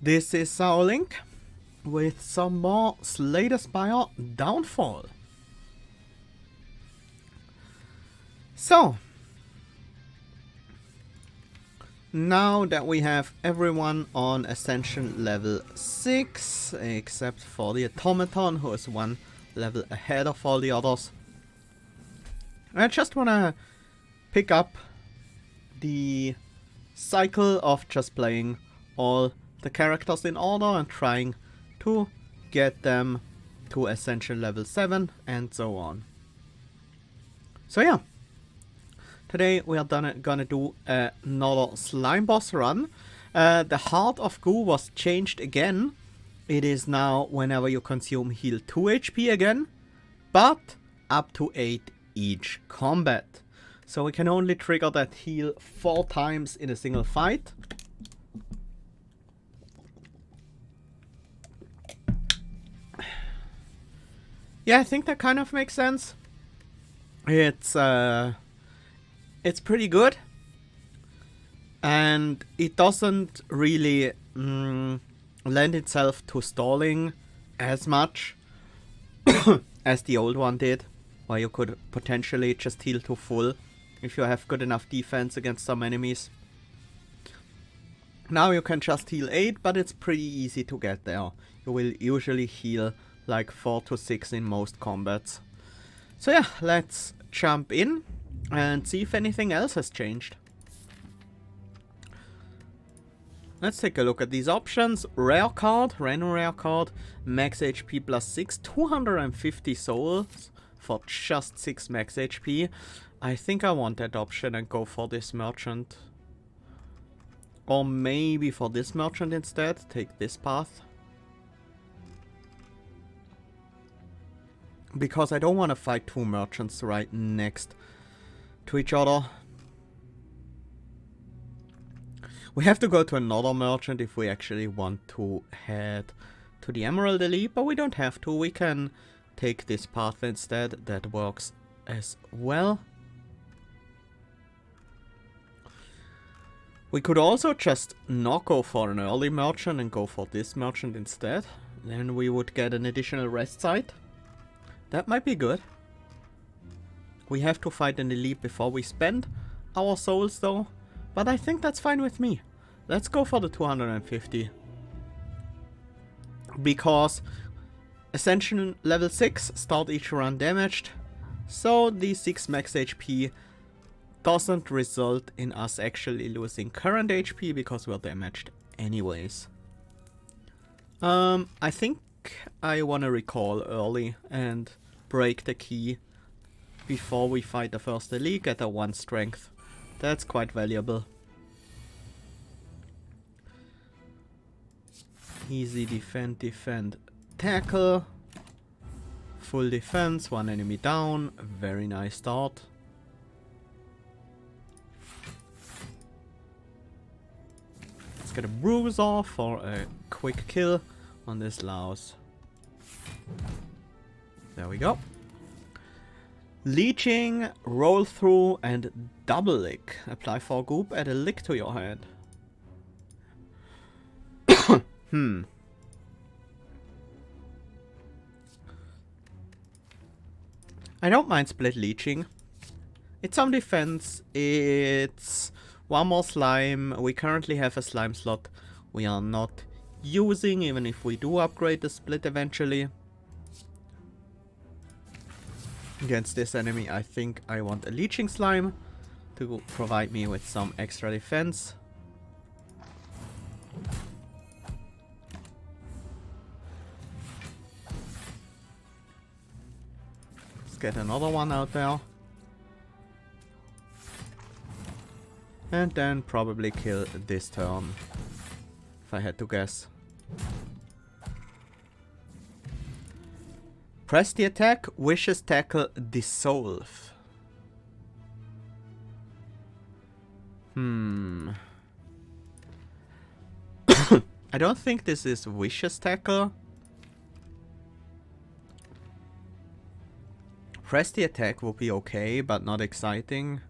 This is our link with some more Spire Downfall. So, now that we have everyone on Ascension level 6, except for the Automaton, who is one level ahead of all the others, I just wanna pick up the cycle of just playing all the characters in order and trying to get them to Ascension level 7 and so on. So yeah, today we are gonna do another slime boss run. The Heart of Goo was changed again. It is now whenever you consume heal 2 HP again, but up to 8 each combat. So we can only trigger that heal 4 times in a single fight. Yeah, I think that kind of makes sense. It's pretty good. And it doesn't really lend itself to stalling as much as the old one did, where you could potentially just heal to full if you have good enough defense against some enemies. Now you can just heal 8, but it's pretty easy to get there. You will usually heal like 4 to 6 in most combats. So yeah, let's jump in and see if anything else has changed. Let's take a look at these options. Rare card, random rare card, max HP plus 6, 250 souls for just 6 max HP. I think I want that option and go for this merchant. Or maybe for this merchant instead, take this path. Because I don't want to fight 2 merchants right next to each other. We have to go to another merchant if we actually want to head to the Emerald Elite, but we don't have to. We can take this path instead. That works as well. We could also just not go for an early merchant and go for this merchant instead. Then we would get an additional rest site. That might be good. We have to fight an elite before we spend our souls though. But I think that's fine with me. Let's go for the 250. Because Ascension level 6 start each run damaged. So the 6 max HP doesn't result in us actually losing current HP because we're damaged anyways. I think I want to recall early and break the key before we fight the first elite at a 1 strength. That's quite valuable. Easy defend, defend, tackle. Full defense, 1 enemy down. Very nice start. Let's get a bruiser for a quick kill on this louse. There we go. Leeching, roll through, and double lick. Apply 4 goop, add a lick to your head. I don't mind split leeching. It's some defense. It's 1 more slime. We currently have a slime slot we are not using, even if we do upgrade the split eventually. Against this enemy, I think I want a leeching slime to provide me with some extra defense. Let's get another one out there. And then probably kill this turn, if I had to guess. Press the attack, Vicious Tackle, Dissolve. I don't think this is Vicious Tackle. Press the attack would be okay, but not exciting.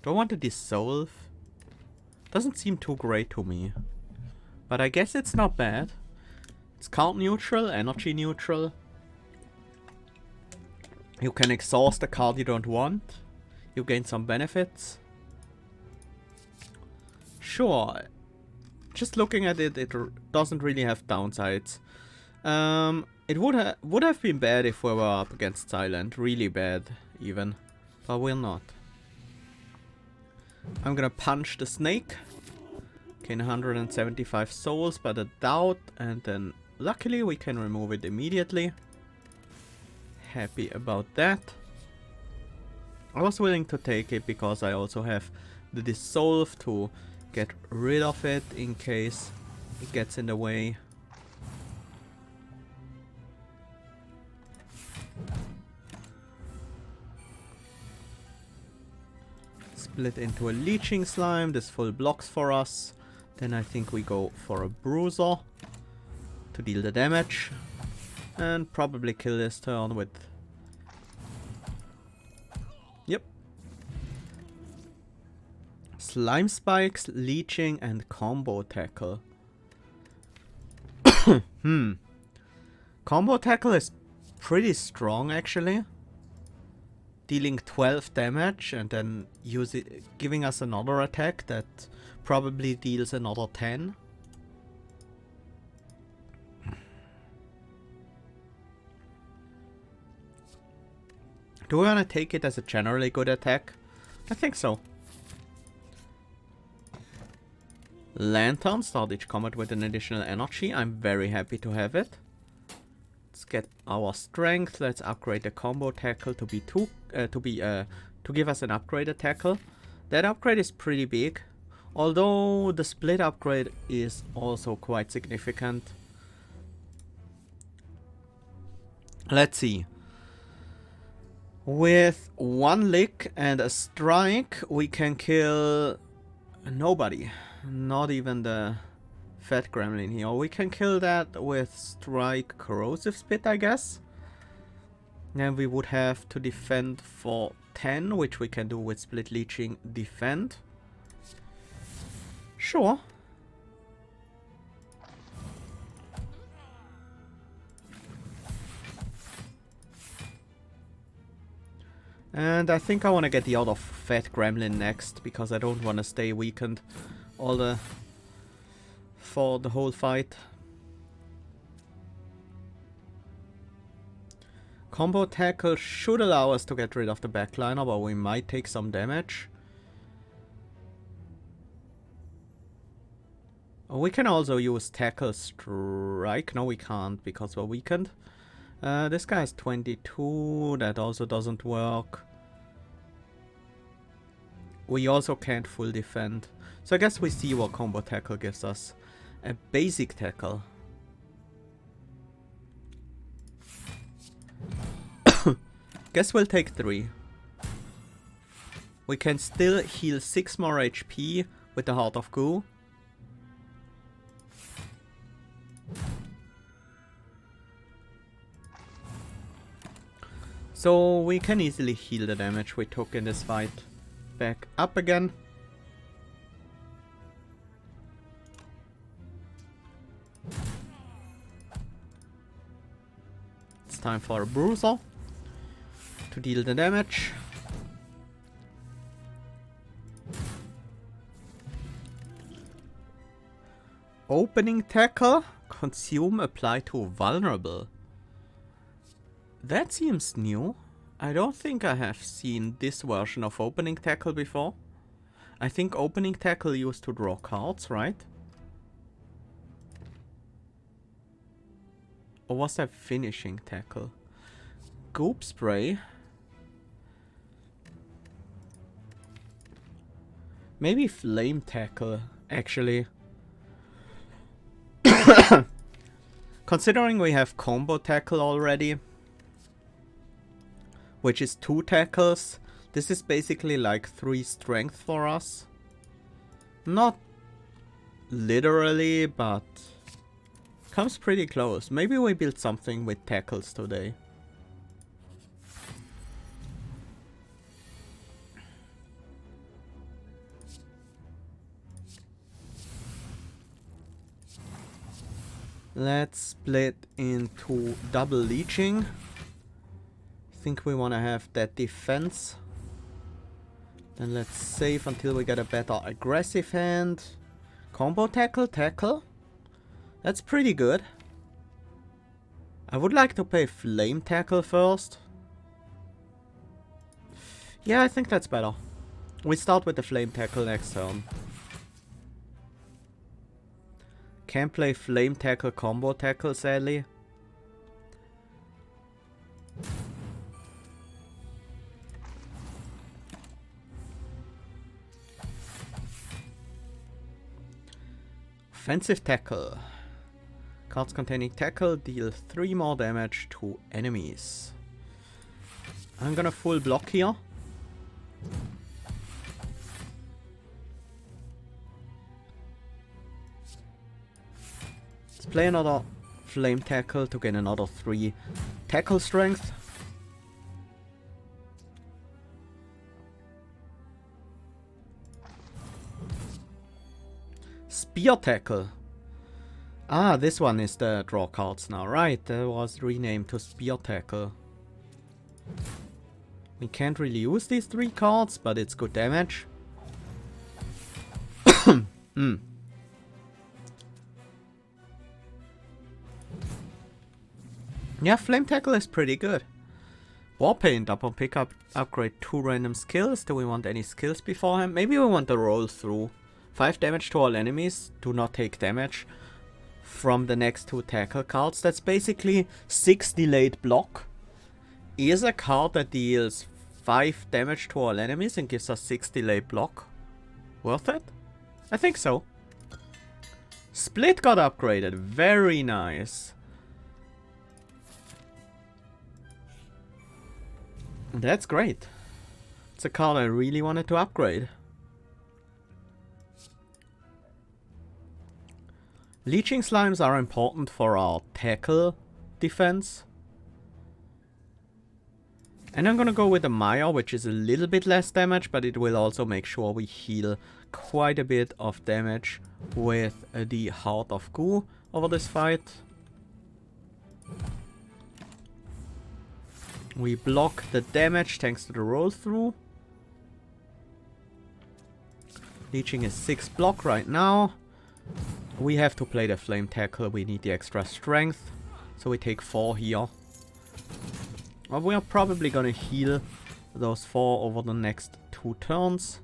Do I want to dissolve? Doesn't seem too great to me. But I guess it's not bad. It's count neutral, energy neutral. You can exhaust a card you don't want. You gain some benefits. Sure. Just looking at it, it doesn't really have downsides. It would have been bad if we were up against Silent. Really bad, even. But we're not. I'm gonna punch the snake. Gain 175 souls, but a doubt. And then, luckily, we can remove it immediately. Happy about that. I was willing to take it because I also have the dissolve to get rid of it in case it gets in the way. Split into a leeching slime. This full blocks for us. Then I think we go for a bruiser to deal the damage. And probably kill this turn with... Yep. Slime spikes, leeching, and combo tackle. Combo tackle is pretty strong actually. Dealing 12 damage and then giving us another attack that probably deals another 10. Do we want to take it as a generally good attack? I think so. Lantern, start each combat with an additional energy. I'm very happy to have it. Let's get our strength. Let's upgrade the combo tackle to be to give us an upgraded tackle. That upgrade is pretty big, although the split upgrade is also quite significant. Let's see. With one lick and a strike, we can kill nobody. Not even the fat gremlin here. We can kill that with strike corrosive spit, I guess. Then we would have to defend for 10, which we can do with split leeching defend. Sure. And I think I want to get the other fat gremlin next, because I don't want to stay weakened for the whole fight. Combo tackle should allow us to get rid of the backliner, but we might take some damage. We can also use tackle strike. No, we can't because we're weakened. This guy has 22. That also doesn't work. We also can't full defend. So I guess we see what combo tackle gives us. A basic tackle. Guess we'll take 3. We can still heal 6 more HP with the Heart of Goo. So we can easily heal the damage we took in this fight. Back up again. It's time for a bruiser to deal the damage. Opening tackle. Consume apply to vulnerable. That seems new. I don't think I have seen this version of opening tackle before. I think opening tackle used to draw cards, right? Or was that finishing tackle? Goop spray. Maybe flame tackle, actually. Considering we have combo tackle already, which is 2 tackles, this is basically like 3 strength for us. Not literally, but comes pretty close. Maybe we build something with tackles today. Let's split into double leeching. Think we want to have that defense. Then let's save until we get a better aggressive hand. Combo tackle, tackle. That's pretty good. I would like to play flame tackle first. Yeah, I think that's better. We start with the flame tackle next turn. Can't play flame tackle, combo tackle, sadly. Offensive tackle. Cards containing tackle deal 3 more damage to enemies. I'm gonna full block here. Let's play another flame tackle to gain another 3 tackle strength. Spear tackle. Ah, this one is the draw cards now. Right, that was renamed to Spear tackle. We can't really use these 3 cards, but it's good damage. Yeah, flame tackle is pretty good. Warpaint, upon pickup, upgrade 2 random skills. Do we want any skills beforehand? Maybe we want to roll through. 5 damage to all enemies. Do not take damage from the next 2 tackle cards. That's basically 6 delayed block. Is a card that deals 5 damage to all enemies and gives us 6 delayed block worth it? I think so. Split got upgraded. Very nice. That's great. It's a card I really wanted to upgrade. Leeching slimes are important for our tackle defense. And I'm gonna go with a Maya, which is a little bit less damage, but it will also make sure we heal quite a bit of damage with the Heart of Goo over this fight. We block the damage thanks to the roll through. Leeching is 6 block right now. We have to play the flame tackle. We need the extra strength. So we take 4 here. Well, we are probably gonna heal those 4 over the next 2 turns.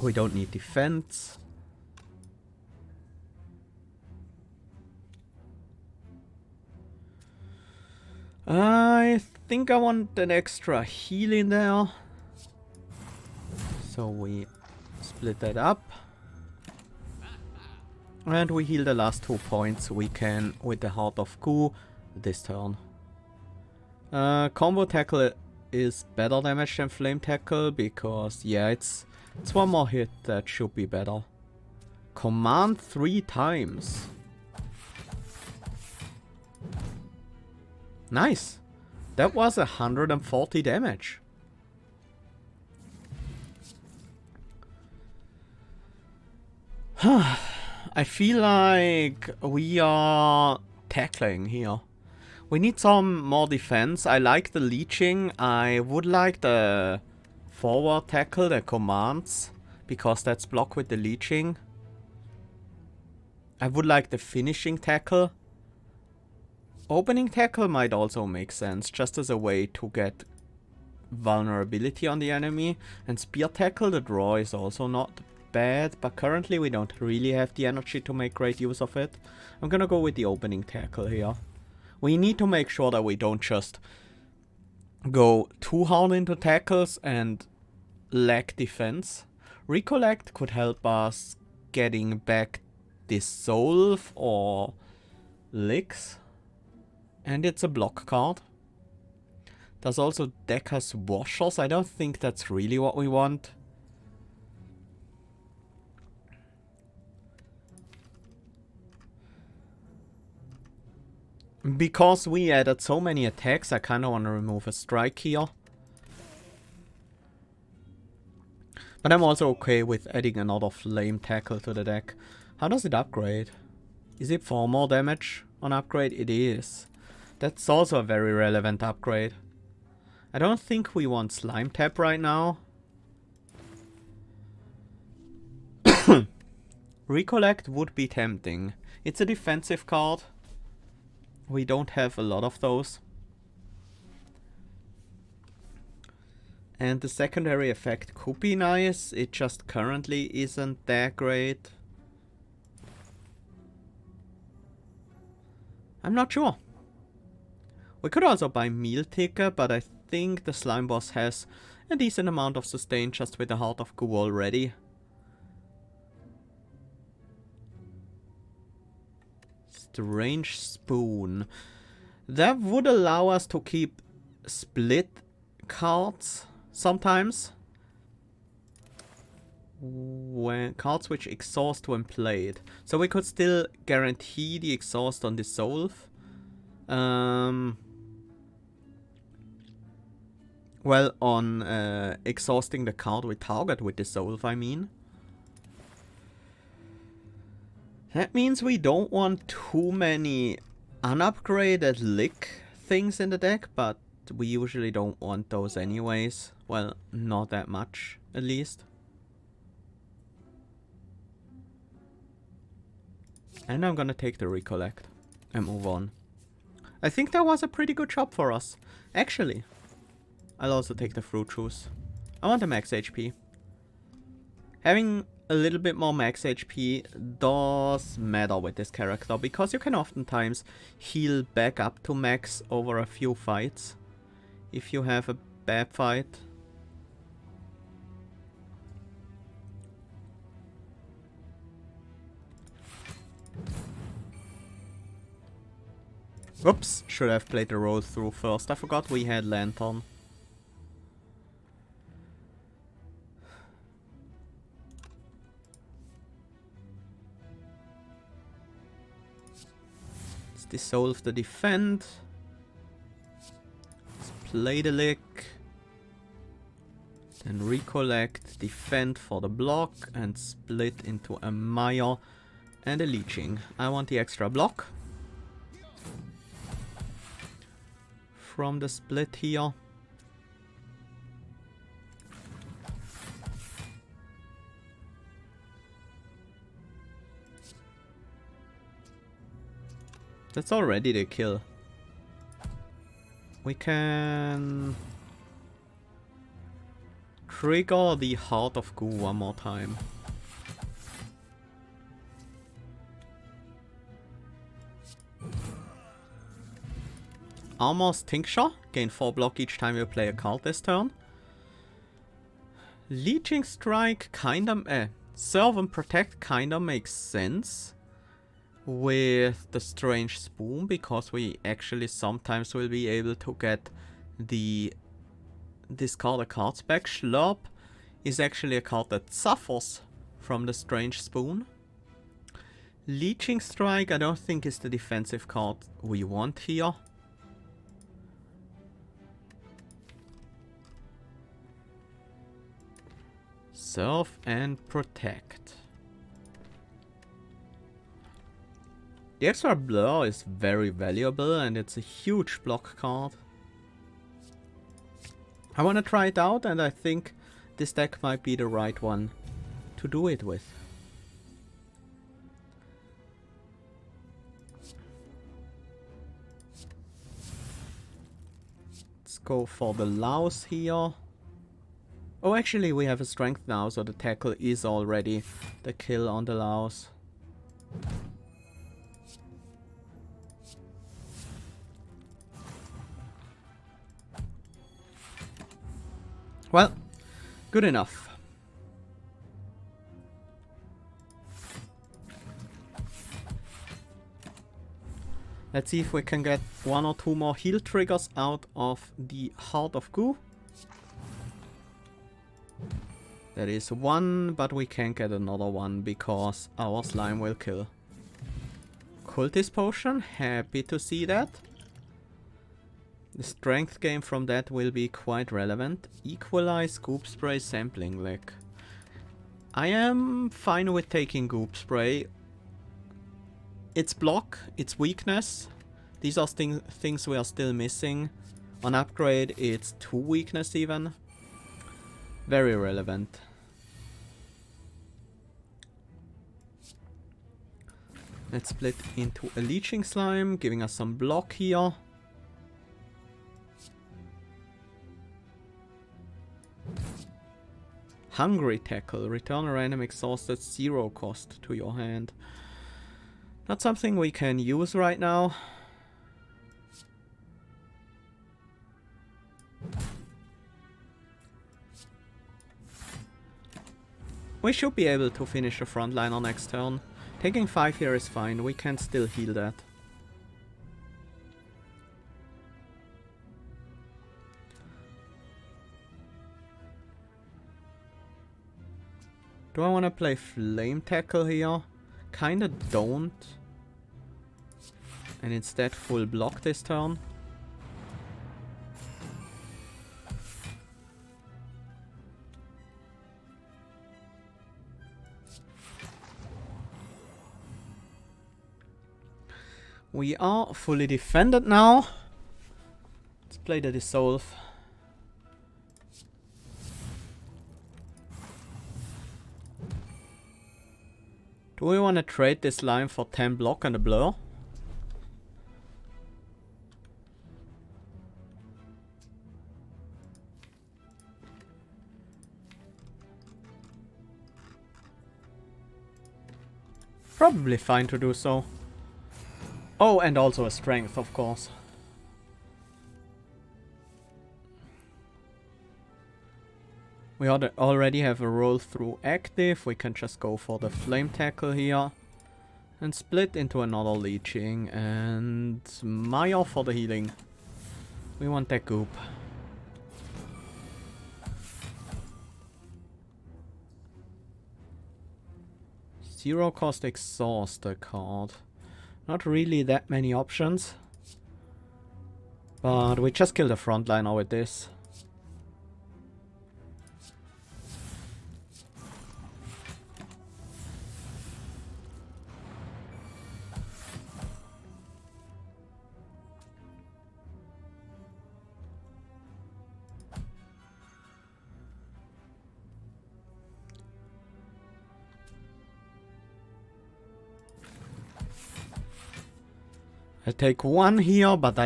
We don't need defense. I think I want an extra heal in there. So we split that up. And we heal the last 2 points we can with the Heart of Goo this turn. Combo tackle is better damage than flame tackle because, yeah, it's 1 more hit that should be better. Command 3 times. Nice. That was 140 damage. I feel like we are tackling here. We need some more defense. I like the leeching. I would like the forward tackle, the commands, because that's blocked with the leeching. I would like the finishing tackle. Opening tackle might also make sense, just as a way to get vulnerability on the enemy. And spear tackle, the draw is also not bad, but currently we don't really have the energy to make great use of it. I'm gonna go with the opening tackle here. We need to make sure that we don't just go too hard into tackles and lack defense. Recollect could help us getting back Dissolve or Licks. And it's a block card. There's also Decker's Washers. I don't think that's really what we want. Because we added so many attacks, I kind of want to remove a strike here. But I'm also okay with adding another flame tackle to the deck. How does it upgrade? Is it 4 more damage on upgrade? It is. That's also a very relevant upgrade. I don't think we want Slime Tap right now. Recollect would be tempting. It's a defensive card. We don't have a lot of those. And the secondary effect could be nice. It just currently isn't that great. I'm not sure. We could also buy Meal Ticker, but I think the Slime Boss has a decent amount of sustain just with the Heart of Goo already. Strange Spoon. That would allow us to keep split cards sometimes. When cards which exhaust when played. So we could still guarantee the exhaust on Dissolve. Well, on exhausting the card we target with Dissolve, I mean. That means we don't want too many unupgraded lick things in the deck, but we usually don't want those anyways. Well, not that much, at least. And I'm gonna take the Recollect and move on. I think that was a pretty good job for us. Actually, I'll also take the Fruit Juice. I want the max HP. Having a little bit more max HP does matter with this character, because you can oftentimes heal back up to max over a few fights if you have a bad fight. Oops, should have played the roll through first. I forgot we had Lantern. Let's dissolve the defend. Let's play the lick. Then recollect, defend for the block, and split into a Mire and a Leeching. I want the extra block from the split here. That's already the kill. We can trigger the Heart of Goo one more time. Armor's Tincture. Gain 4 block each time you play a card this turn. Leeching Strike kinda... Serve and Protect kinda makes sense with the Strange Spoon, because we actually sometimes will be able to get the discard a cards back. Schlurp is actually a card that suffers from the Strange Spoon. Leeching Strike I don't think is the defensive card we want here. Serve and Protect. The extra Blur is very valuable and it's a huge block card. I want to try it out, and I think this deck might be the right one to do it with. Let's go for the Louse here. Oh, actually we have a strength now, so the tackle is already the kill on the Louse. Well, good enough. Let's see if we can get 1 or 2 more heal triggers out of the Heart of Goo. That is 1, but we can't get another one because our slime will kill. Cultist Potion, happy to see that. The strength gain from that will be quite relevant. Equalize, Scoop Spray, Sampling Lick. I am fine with taking Goop Spray. It's block, it's weakness. These are things we are still missing. On upgrade, it's 2 weakness even. Very relevant. Let's split into a Leeching Slime, giving us some block here. Hungry Tackle. Return a random exhausted 0 cost to your hand. Not something we can use right now. We should be able to finish the frontliner next turn. Taking 5 here is fine, we can still heal that. Do I want to play Flame Tackle here? Kinda don't. And instead full block this turn. We are fully defended now. Let's play the Dissolve. Do we want to trade this line for 10 block and a blur? Probably fine to do so. Oh, and also a strength, of course. We already have a roll through active. We can just go for the Flame Tackle here. And split into another Leeching. And Maya for the healing. We want that goop. Zero cost exhaust card. Not really that many options. But we just killed the frontliner with this. I take 1 here, but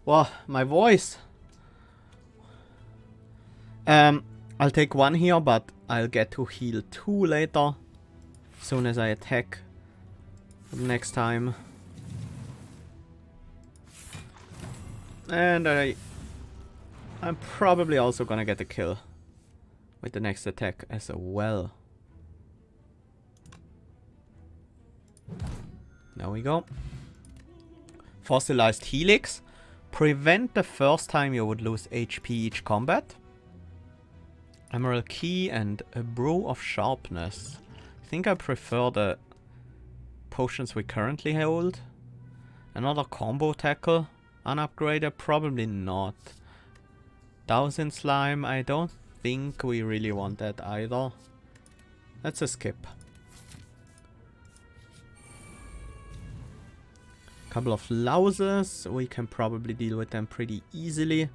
wow, my voice. I'll take 1 here, but I'll get to heal 2 later, as soon as I attack next time. And I'm probably also gonna get a kill with the next attack as well. There we go. Fossilized Helix. Prevent the first time you would lose HP each combat. Emerald Key and a Brew of Sharpness. I think I prefer the potions we currently hold. Another combo tackle. Unupgraded? Probably not. Thousand Slime? I don't think we really want that either. That's a skip. Couple of louses, we can probably deal with them pretty easily.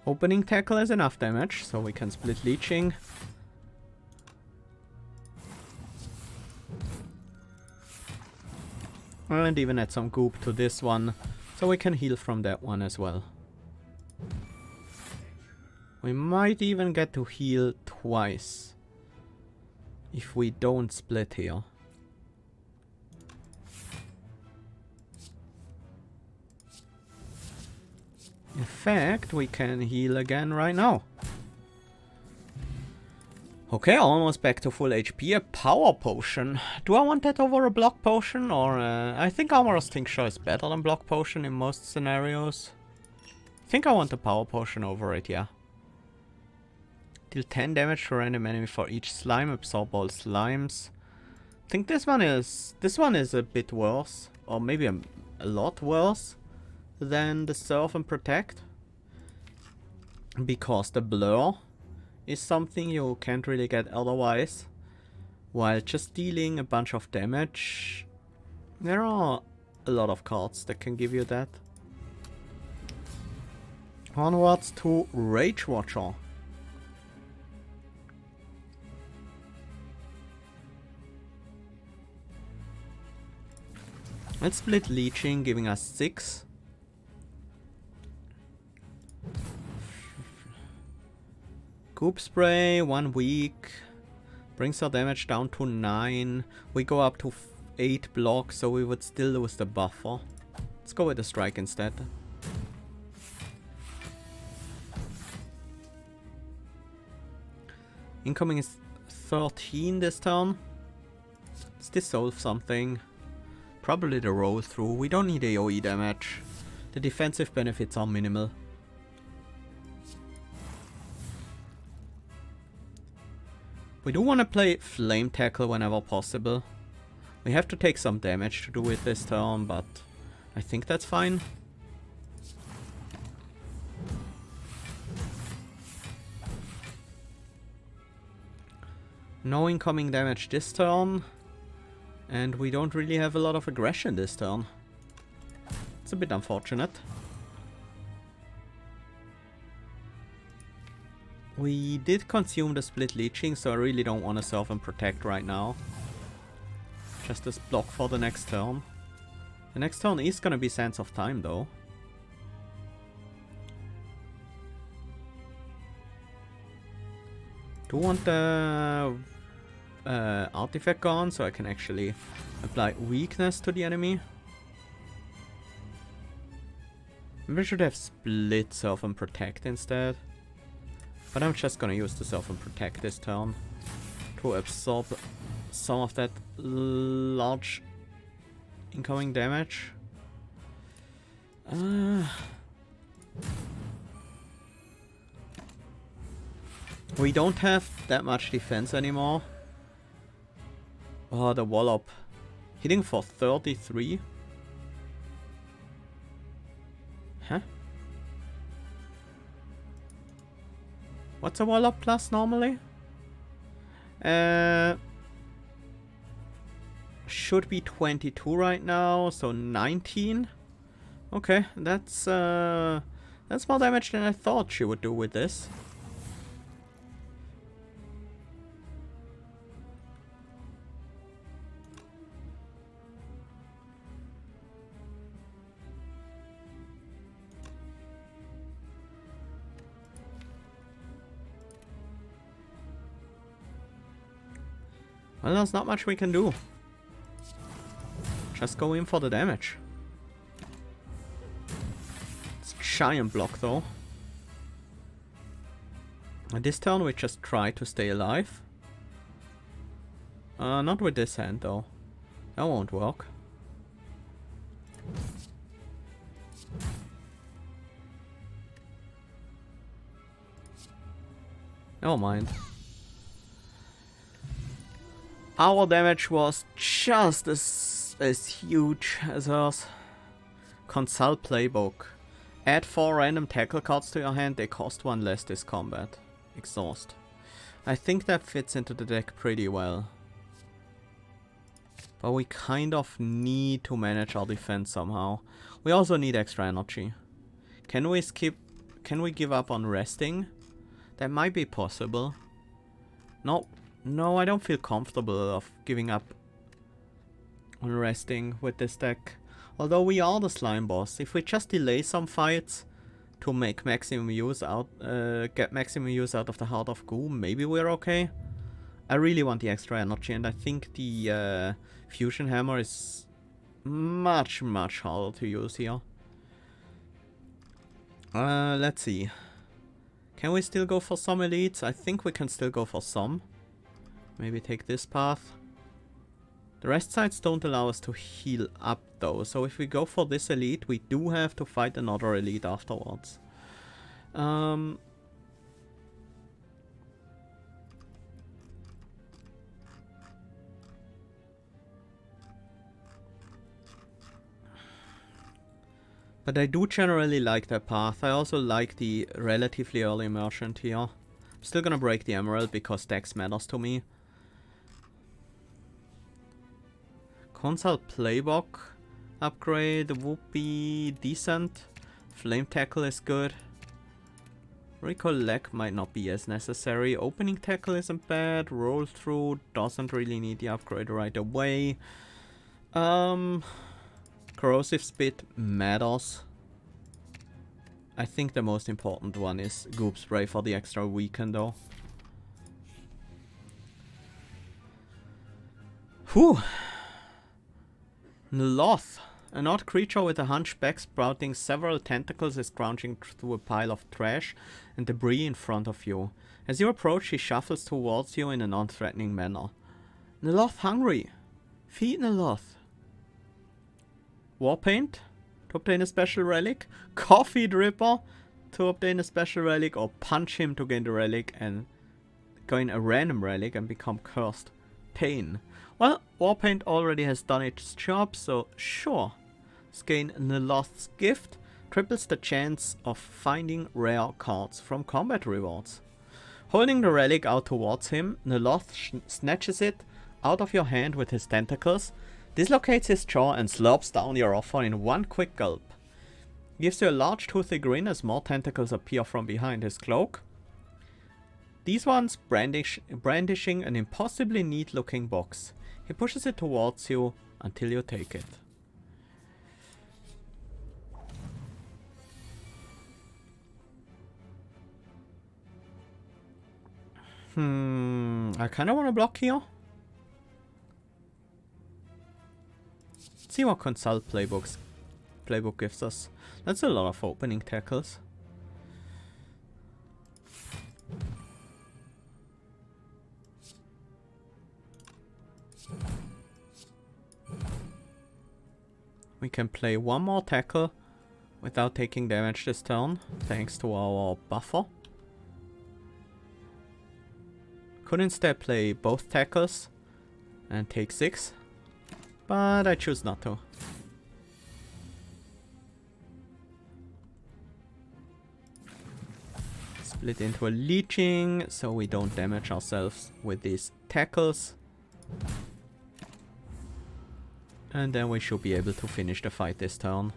Opening tackle is enough damage, so we can split Leeching. And even add some goop to this one, so we can heal from that one as well. We might even get to heal twice, if we don't split here. In fact, we can heal again right now. Okay, almost back to full HP. A power potion. Do I want that over a block potion? Or I think Armorer's Tincture is better than block potion in most scenarios. I think I want the power potion over it, yeah. Deal 10 damage to random enemy for each slime. Absorb all slimes. I think this one is a bit worse. Or maybe a lot worse than the Serve and Protect. Because the blur is something you can't really get otherwise. While just dealing a bunch of damage, there are a lot of cards that can give you that. Onwards to Rage Watcher. Let's split Leeching, giving us 6. Goop Spray, 1 week. Brings our damage down to 9. We go up to 8 blocks, so we would still lose the buffer. Let's go with the Strike instead. Incoming is 13 this turn. Let's dissolve something. Probably the roll through. We don't need AoE damage. The defensive benefits are minimal. We do want to play Flame Tackle whenever possible. We have to take some damage to do it this turn, but I think that's fine. No incoming damage this turn. And we don't really have a lot of aggression this turn. It's a bit unfortunate. We did consume the split leeching, so I really don't want to Serve and Protect right now. Just as block for the next turn. The next turn is gonna be Sands of Time though. Do want the artifact gone, so I can actually apply weakness to the enemy. Maybe I should have split Serve and Protect instead. But I'm just gonna use the Serve and Protect this turn to absorb some of that large incoming damage. We don't have that much defense anymore. Oh, the Wallop. Hitting for 33. Huh? What's a Wallop plus normally? Should be 22 right now, so 19. Okay, that's more damage than I thought she would do with this. Well, there's not much we can do. Just go in for the damage. It's giant block though. And this turn we just try to stay alive. Not with this hand though. That won't work. Never mind. Our damage was just as huge as hers. Consult Playbook. Add 4 random tackle cards to your hand, they cost 1 less this combat. Exhaust. I think that fits into the deck pretty well. But we kind of need to manage our defense somehow. We also need extra energy. Can we give up on resting? That might be possible. No, I don't feel comfortable of giving up on resting with this deck. Although we are the slime boss, if we just delay some fights to make maximum use out, get maximum use out of the Heart of Goo, maybe we're okay. I really want the extra energy, and I think the Fusion Hammer is much harder to use here. Let's see. Can we still go for some elites? I think we can still go for some. Maybe take this path. The rest sides don't allow us to heal up though, so if we go for this elite, we do have to fight another elite afterwards. But I do generally like that path. I also like the relatively early merchant here. I'm still gonna break the emerald because dex matters to me. Consult playbook upgrade would be decent. Flame tackle is good. Recollect might not be as necessary. Opening tackle isn't bad. Roll through doesn't really need the upgrade right away. Corrosive spit matters. I think the most important one is goop spray for the extra weaken though. Whew. Loth. An odd creature with a hunchback sprouting several tentacles is crouching through a pile of trash and debris in front of you. As you approach, he shuffles towards you in a non-threatening manner. Neloth hungry. Feed Neloth. Warpaint to obtain a special relic. Coffee dripper to obtain a special relic. Or punch him to gain the relic and gain a random relic and become cursed. Pain. Well, Warpaint already has done its job, so sure. Gain Neloth's gift triples the chance of finding rare cards from combat rewards. Holding the relic out towards him, Neloth snatches it out of your hand with his tentacles, dislocates his jaw and slurps down your offer in one quick gulp. Gives you a large toothy grin as more tentacles appear from behind his cloak. These ones brandishing an impossibly neat looking box. He pushes it towards you until you take it. I kinda wanna block here. Let's see what consult playbook gives us. That's a lot of opening tackles. We can play one more tackle without taking damage this turn, thanks to our buffer. Could instead play both tackles and take 6, but I choose not to. Split into a leeching so we don't damage ourselves with these tackles. And then we should be able to finish the fight this turn.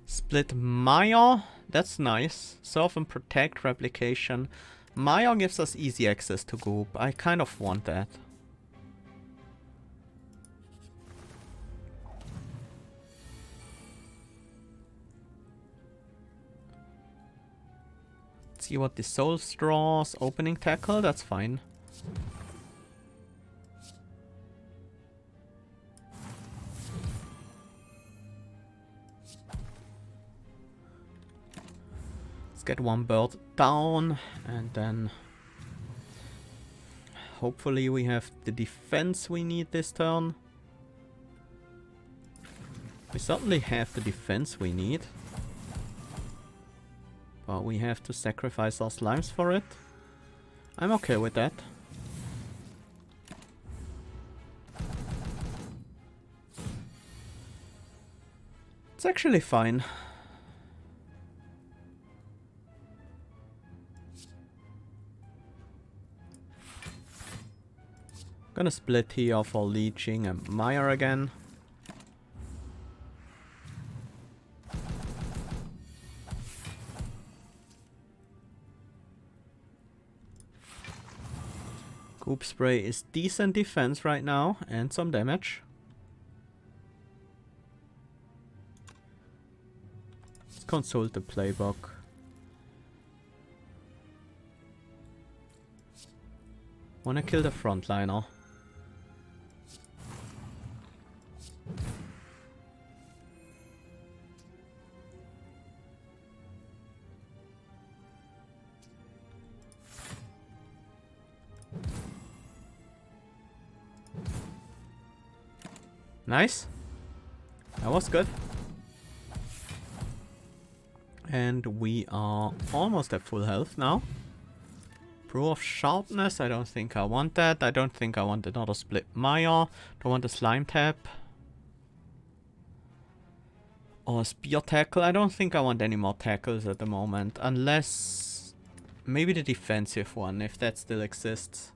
Split Maya, that's nice. Serve and protect replication. Maya gives us easy access to goop. I kind of want that. See what the soul straws. Opening tackle, that's fine. Let's get one bird down and then hopefully we have the defense we need this turn. We certainly have the defense we need. But we have to sacrifice our slimes for it. I'm okay with that. It's actually fine. Gonna split here for leeching and Mire again. Goop spray is decent defense right now and some damage. Let's consult the playbook. Wanna kill the frontliner. Nice. That was good. And we are almost at full health now. Brew of Sharpness, I don't think I want that. I don't think I want another Split Mire. Don't want a Slime Tap. Or a Spear Tackle. I don't think I want any more tackles at the moment. Unless... maybe the defensive one, if that still exists.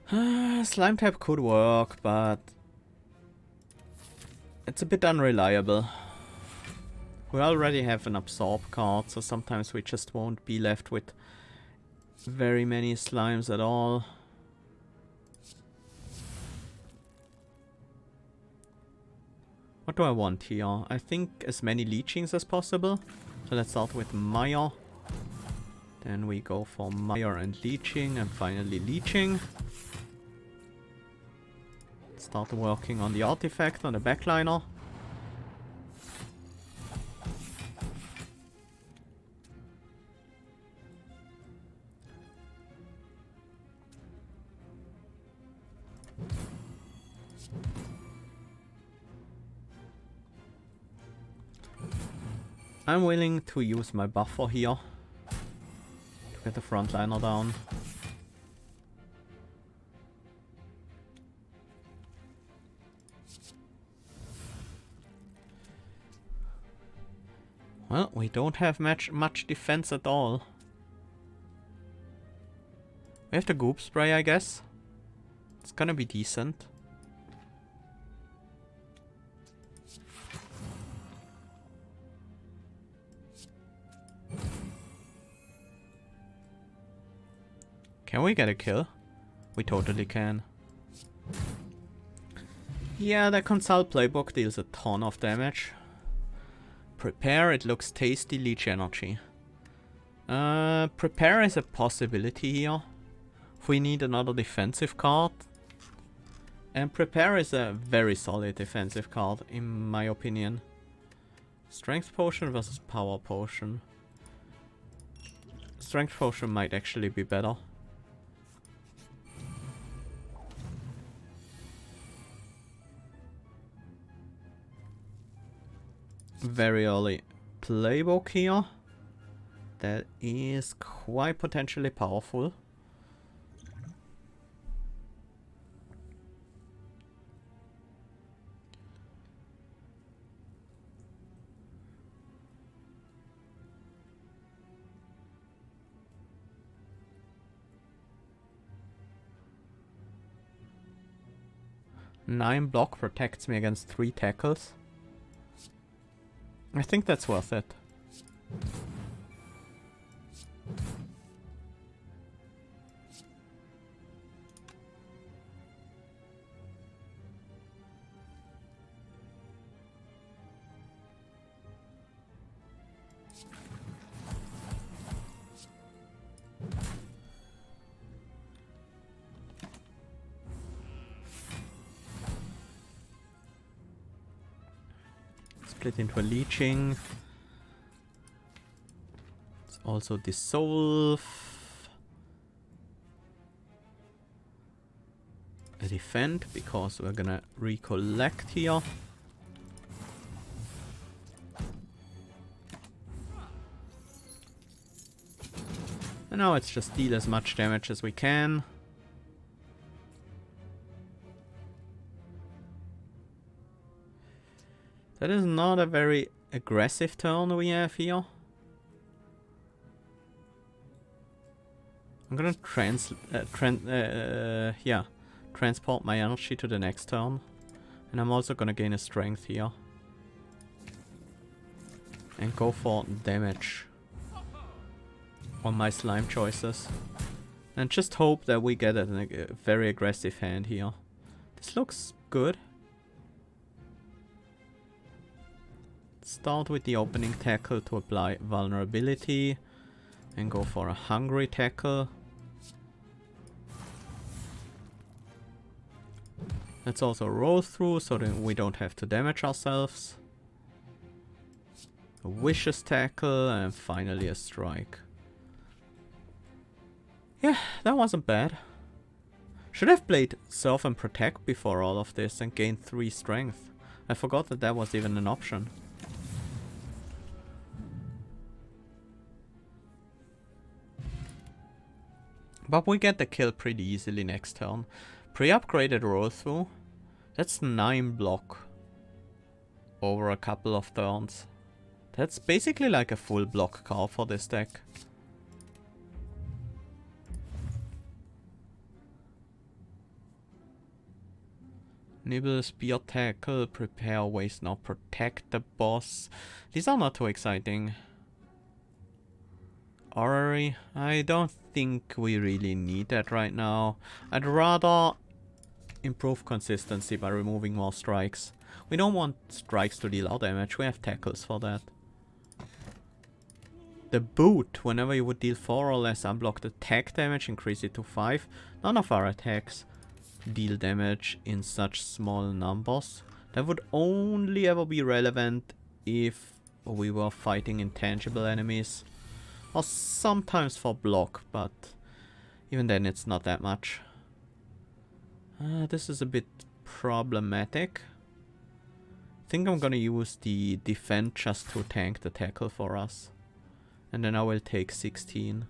Slime Tap could work, but... it's a bit unreliable. We already have an Absorb card, so sometimes we just won't be left with very many slimes at all. What do I want here? I think as many leechings as possible. So let's start with Mire. Then we go for Mire and leeching, and finally leeching. Start working on the artifact on the backliner. I'm willing to use my buffer here to get the frontliner down. Well, we don't have much defense at all. We have the goop spray, I guess. It's gonna be decent. Can we get a kill? We totally can. Yeah, the Consult playbook deals a ton of damage. Prepare, it looks tasty. Leech energy. Prepare is a possibility here. If we need another defensive card. And Prepare is a very solid defensive card, in my opinion. Strength Potion versus Power Potion. Strength Potion might actually be better. Very early playbook here. That is quite potentially powerful. Nine block protects me against 3 tackles. I think that's worth it. Split into a leeching. Let's also dissolve. A defend, because we're gonna recollect here. And now it's just deal as much damage as we can. That is not a very aggressive turn we have here. I'm gonna transport my energy to the next turn. And I'm also gonna gain a strength here. And go for damage on my slime choices. And just hope that we get a very aggressive hand here. This looks good. Start with the opening tackle to apply vulnerability. And go for a hungry tackle. Let's also roll through so that we don't have to damage ourselves. A vicious tackle and finally a strike. Yeah, that wasn't bad. Should have played Surf and Protect before all of this and gained 3 strength. I forgot that that was even an option. But we get the kill pretty easily next turn. Pre-upgraded roll through. That's 9 block over a couple of turns. That's basically like a full block call for this deck. Nibble, Spear, Tackle, Prepare, Waste, now Protect the boss. These are not too exciting. Orrery, I don't think we really need that right now. I'd rather improve consistency by removing more strikes. We don't want strikes to deal out damage, we have tackles for that. The boot, whenever you would deal 4 or less unblocked attack damage, increase it to 5. None of our attacks deal damage in such small numbers. That would only ever be relevant if we were fighting intangible enemies. Or sometimes for block, but even then it's not that much. This is a bit problematic. I think I'm gonna use the defend just to tank the tackle for us. And then I will take 16.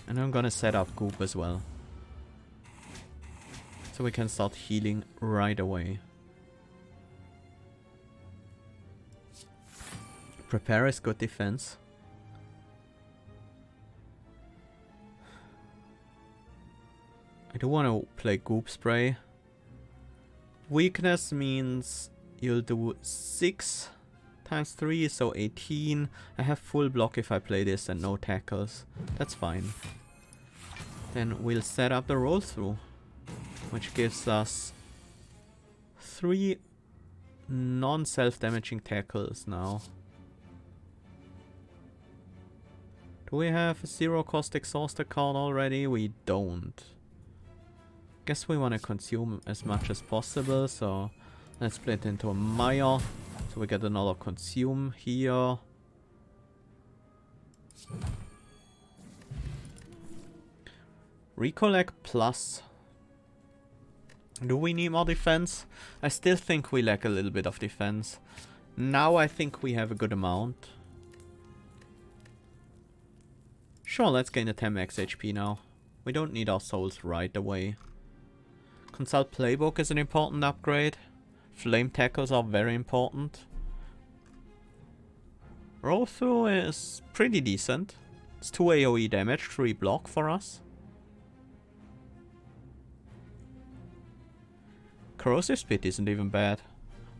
And I'm gonna set up Goop as well. So we can start healing right away. Prepare is good defense. I do want to play Goop Spray. Weakness means you'll do 6 times 3, so 18. I have full block if I play this and no tackles. That's fine. Then we'll set up the roll through, which gives us 3 non-self-damaging tackles now. Do we have a 0 cost exhauster card already? We don't. Guess we want to consume as much as possible, so let's split into a Mire. So we get another consume here. Recollect plus. Do we need more defense? I still think we lack a little bit of defense. Now I think we have a good amount. Sure, let's gain a 10 max HP now. We don't need our souls right away. Consult Playbook is an important upgrade. Flame tackles are very important. Roll through is pretty decent. It's 2 AoE damage, 3 block for us. Corrosive Spit isn't even bad.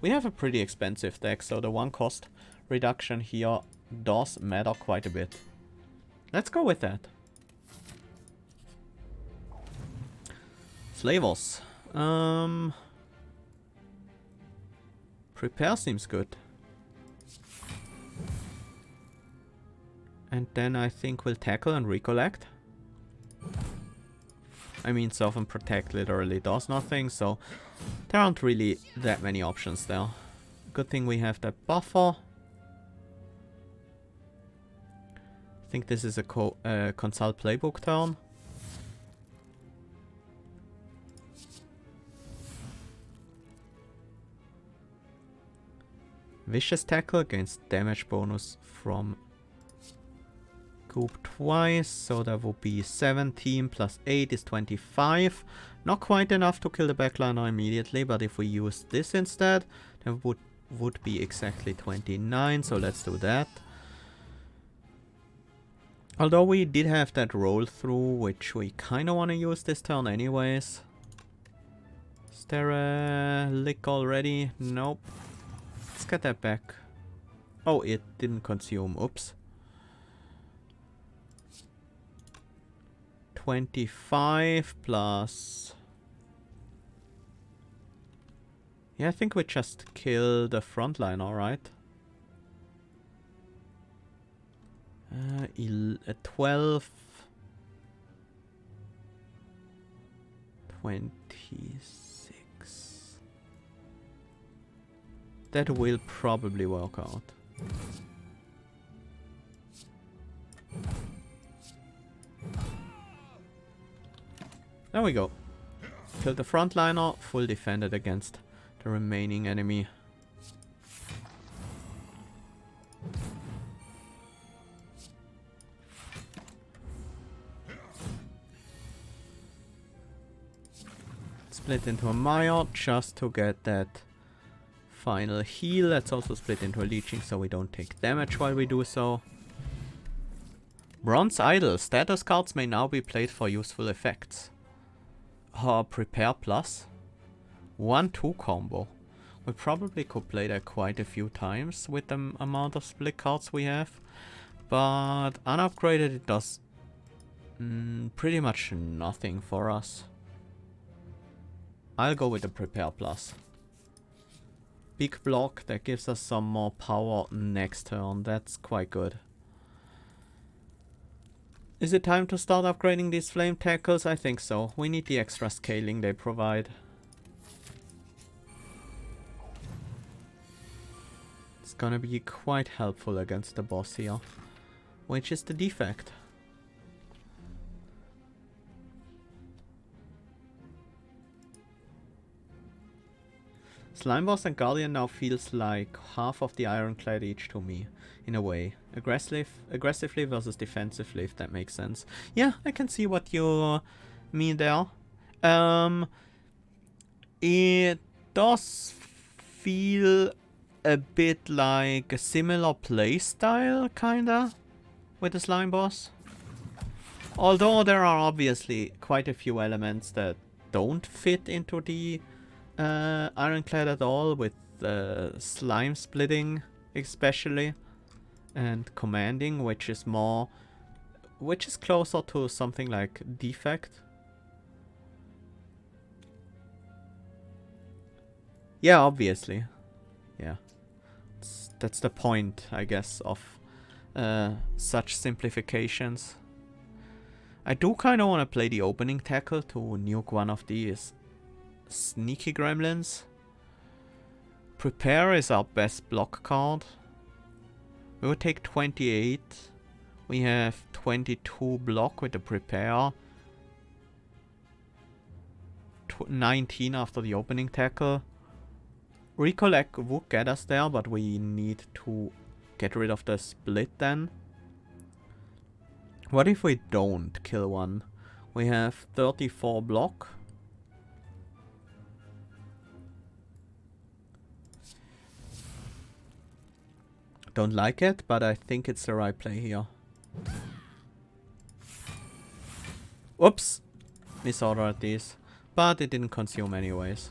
We have a pretty expensive deck, so the 1 cost reduction here does matter quite a bit. Let's go with that. Flavors. Prepare seems good. And then I think we'll tackle and recollect. I mean, Surf and Protect literally does nothing, so there aren't really that many options there. Good thing we have that buffer. I think this is a consult playbook turn. Vicious Tackle against damage bonus from Goop twice, so that would be 17 plus 8 is 25. Not quite enough to kill the backliner immediately, but if we use this instead, then would be exactly 29, so let's do that. Although we did have that roll through, which we kind of want to use this turn anyways. Is there a lick already? Nope. Let's get that back. Oh, it didn't consume. Oops. 25 plus... Yeah, I think we just kill the frontline, alright. 12... 26... That will probably work out. There we go. Killed the frontliner, full defended against the remaining enemy. Split into a Mire just to get that final heal. Let's also split into a Leeching so we don't take damage while we do so. Bronze Idol. Status cards may now be played for useful effects. Prepare plus. 1-2 combo. We probably could play that quite a few times with the amount of split cards we have. But unupgraded it does pretty much nothing for us. I'll go with the Prepare plus. Big block, that gives us some more power next turn. That's quite good. Is it time to start upgrading these flame tackles? I think so. We need the extra scaling they provide. It's gonna be quite helpful against the boss here. Which is the defect. Slime Boss and Guardian now feels like half of the Ironclad each to me, in a way. Aggressively versus defensively, if that makes sense. Yeah, I can see what you mean there. It does feel a bit like a similar playstyle, kinda, with the Slime Boss. Although there are obviously quite a few elements that don't fit into the Ironclad at all, with slime splitting especially, and commanding, which is closer to something like defect. Yeah, obviously. Yeah, that's the point, I guess, of such simplifications. I do kind of want to play the opening tackle to nuke one of these sneaky gremlins. Prepare is our best block card. We would take 28. We have 22 block with the Prepare. 19 after the opening tackle. Recollect would get us there, but we need to get rid of the split then. What if we don't kill one? We have 34 block. Don't like it, but I think it's the right play here. Oops! Misordered these. But it didn't consume anyways.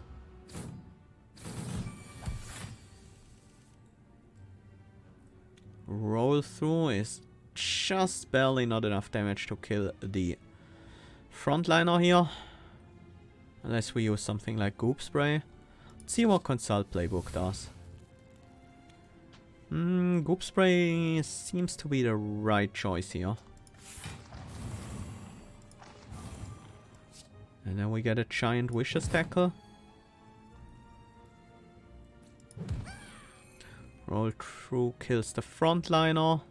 Roll through is just barely not enough damage to kill the frontliner here. Unless we use something like Goop Spray. Let's see what Consult Playbook does. Goop Spray seems to be the right choice here. And then we get a giant vicious tackle. Roll through kills the frontliner.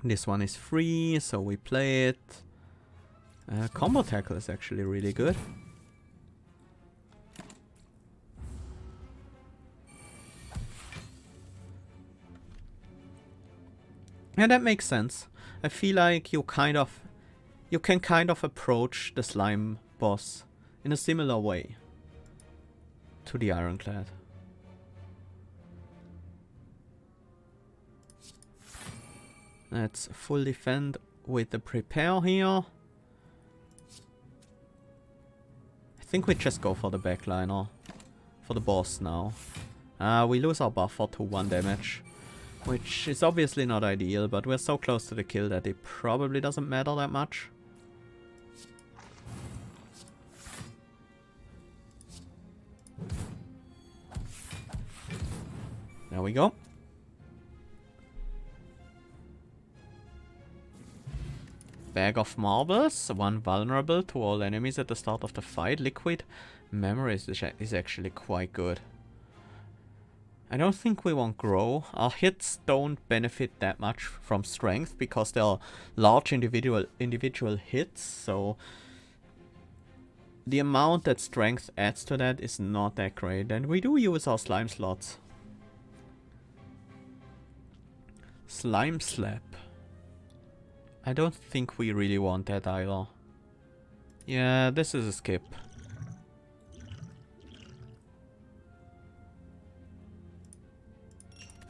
This one is free, so we play it. Combo tackle is actually really good. And that makes sense. I feel like you can kind of approach the slime boss in a similar way to the Ironclad. Let's full defend with the Prepare here. I think we just go for the backliner for the boss now. We lose our buffer to 1 damage. Which is obviously not ideal, but we're so close to the kill that it probably doesn't matter that much. There we go. Bag of Marbles, 1 vulnerable to all enemies at the start of the fight. Liquid Memory is actually quite good. I don't think we want grow. Our hits don't benefit that much from strength because they are large individual hits, so the amount that strength adds to that is not that great. And we do use our slime slots. Slime slap. I don't think we really want that either. Yeah, this is a skip.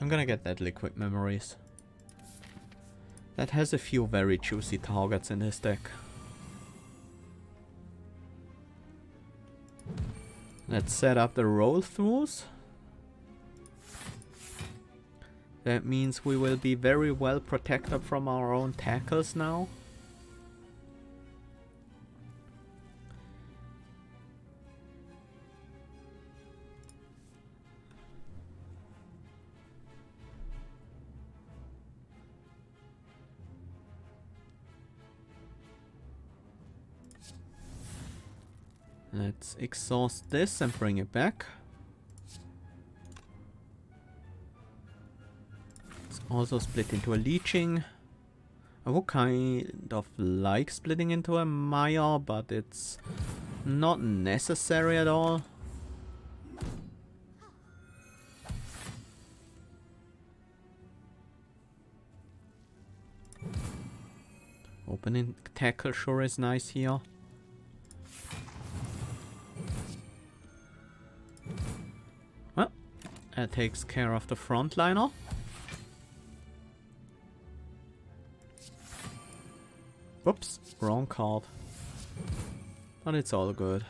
I'm gonna get that liquid memories. That has a few very juicy targets in his deck. Let's set up the roll-throughs. That means we will be very well protected from our own tackles now. Let's exhaust this and bring it back. It's also split into a leeching. I would kind of like splitting into a Maya, but it's not necessary at all. Opening tackle sure is nice here. Well, that takes care of the frontliner. Whoops, wrong card. But it's all good.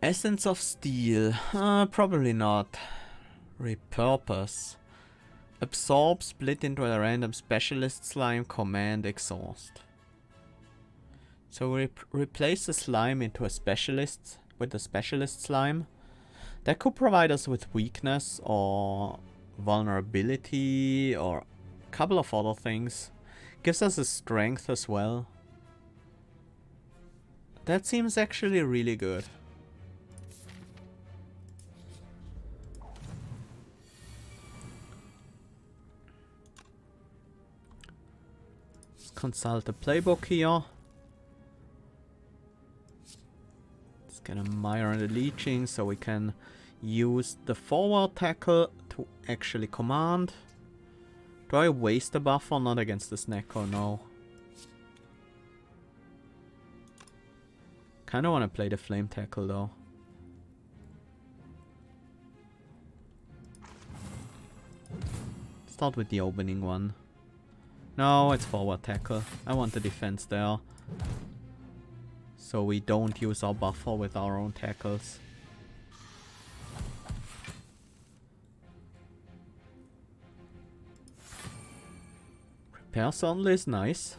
Essence of Steel. Probably not. Repurpose. Absorb, split into a random specialist slime, command, exhaust. So we replace the slime into a specialist with a specialist slime. That could provide us with weakness or vulnerability or a couple of other things. Gives us a strength as well. That seems actually really good. Let's consult the playbook here. Get a Mire and a leeching so we can use the forward tackle to actually command. Do I waste a buffer? Not against this Neko, no. Kinda wanna play the flame tackle though. Start with the opening one. No, it's forward tackle. I want the defense there. So we don't use our buffer with our own tackles. Repair certainly is nice.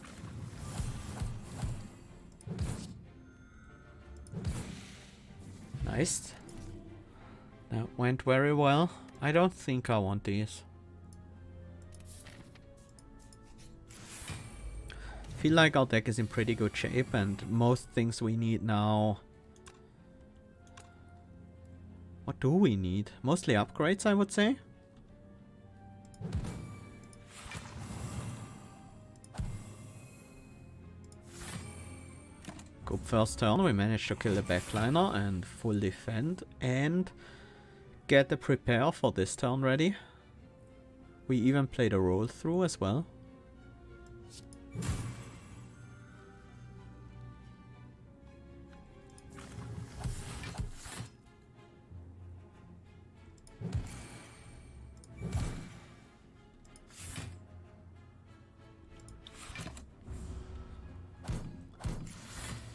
Nice. That went very well. I don't think I want these. Feel like our deck is in pretty good shape and most things we need now. What do we need? Mostly upgrades, I would say. Good first turn, we managed to kill the backliner and full defend and get the prepare for this turn ready. We even played a roll through as well.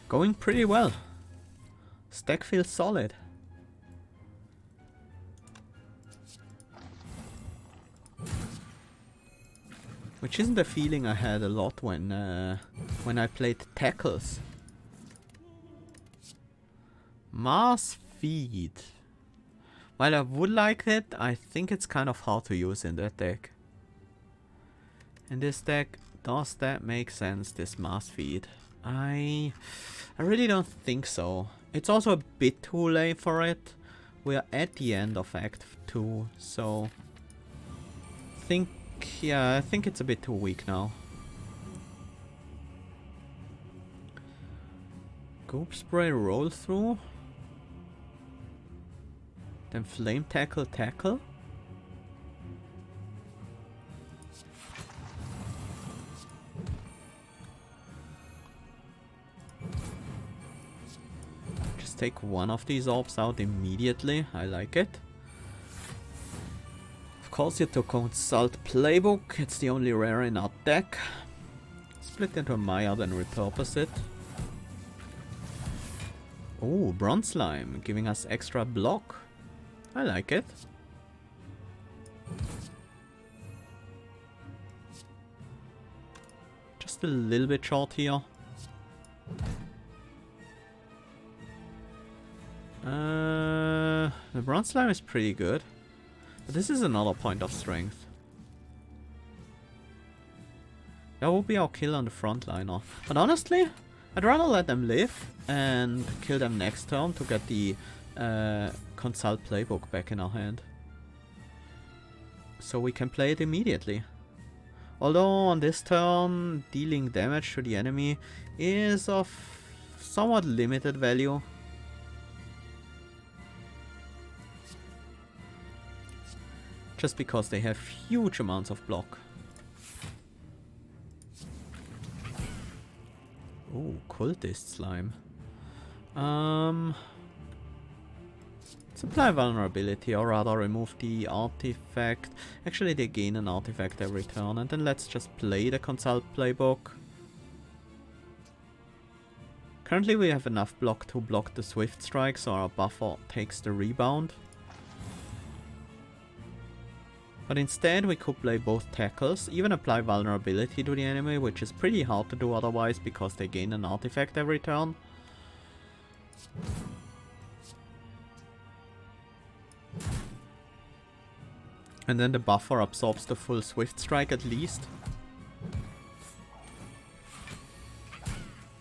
Going pretty well. Stack feels solid. Which isn't a feeling I had a lot when I played tackles. Mass feed. While I would like it, I think it's kind of hard to use in that deck. in this deck. Does that make sense, this mass feed? I really don't think so. It's also a bit too late for it. We are at the end of Act 2, so I think it's a bit too weak now. Goop Spray roll through. Then Flame Tackle. Just take one of these orbs out immediately. I like it. Of course, you have to consult Playbook. It's the only rare in our deck. Split into a Myard and repurpose it. Oh, Bronze Slime, giving us extra block. I like it. Just a little bit short here. The Bronze Slime is pretty good. But this is another point of strength. That will be our kill on the frontliner. But honestly, I'd rather let them live and kill them next turn to get the Consult Playbook back in our hand. So we can play it immediately. Although on this turn, dealing damage to the enemy is of somewhat limited value. Just because they have huge amounts of block. Oh, Cultist Slime. Supply vulnerability, or rather remove the artifact. Actually, they gain an artifact every turn, and then let's just play the Consult Playbook. Currently we have enough block to block the Swift Strike, so our buffer takes the rebound. But instead we could play both tackles, even apply vulnerability to the enemy, which is pretty hard to do otherwise because they gain an artifact every turn. And then the buffer absorbs the full Swift Strike at least.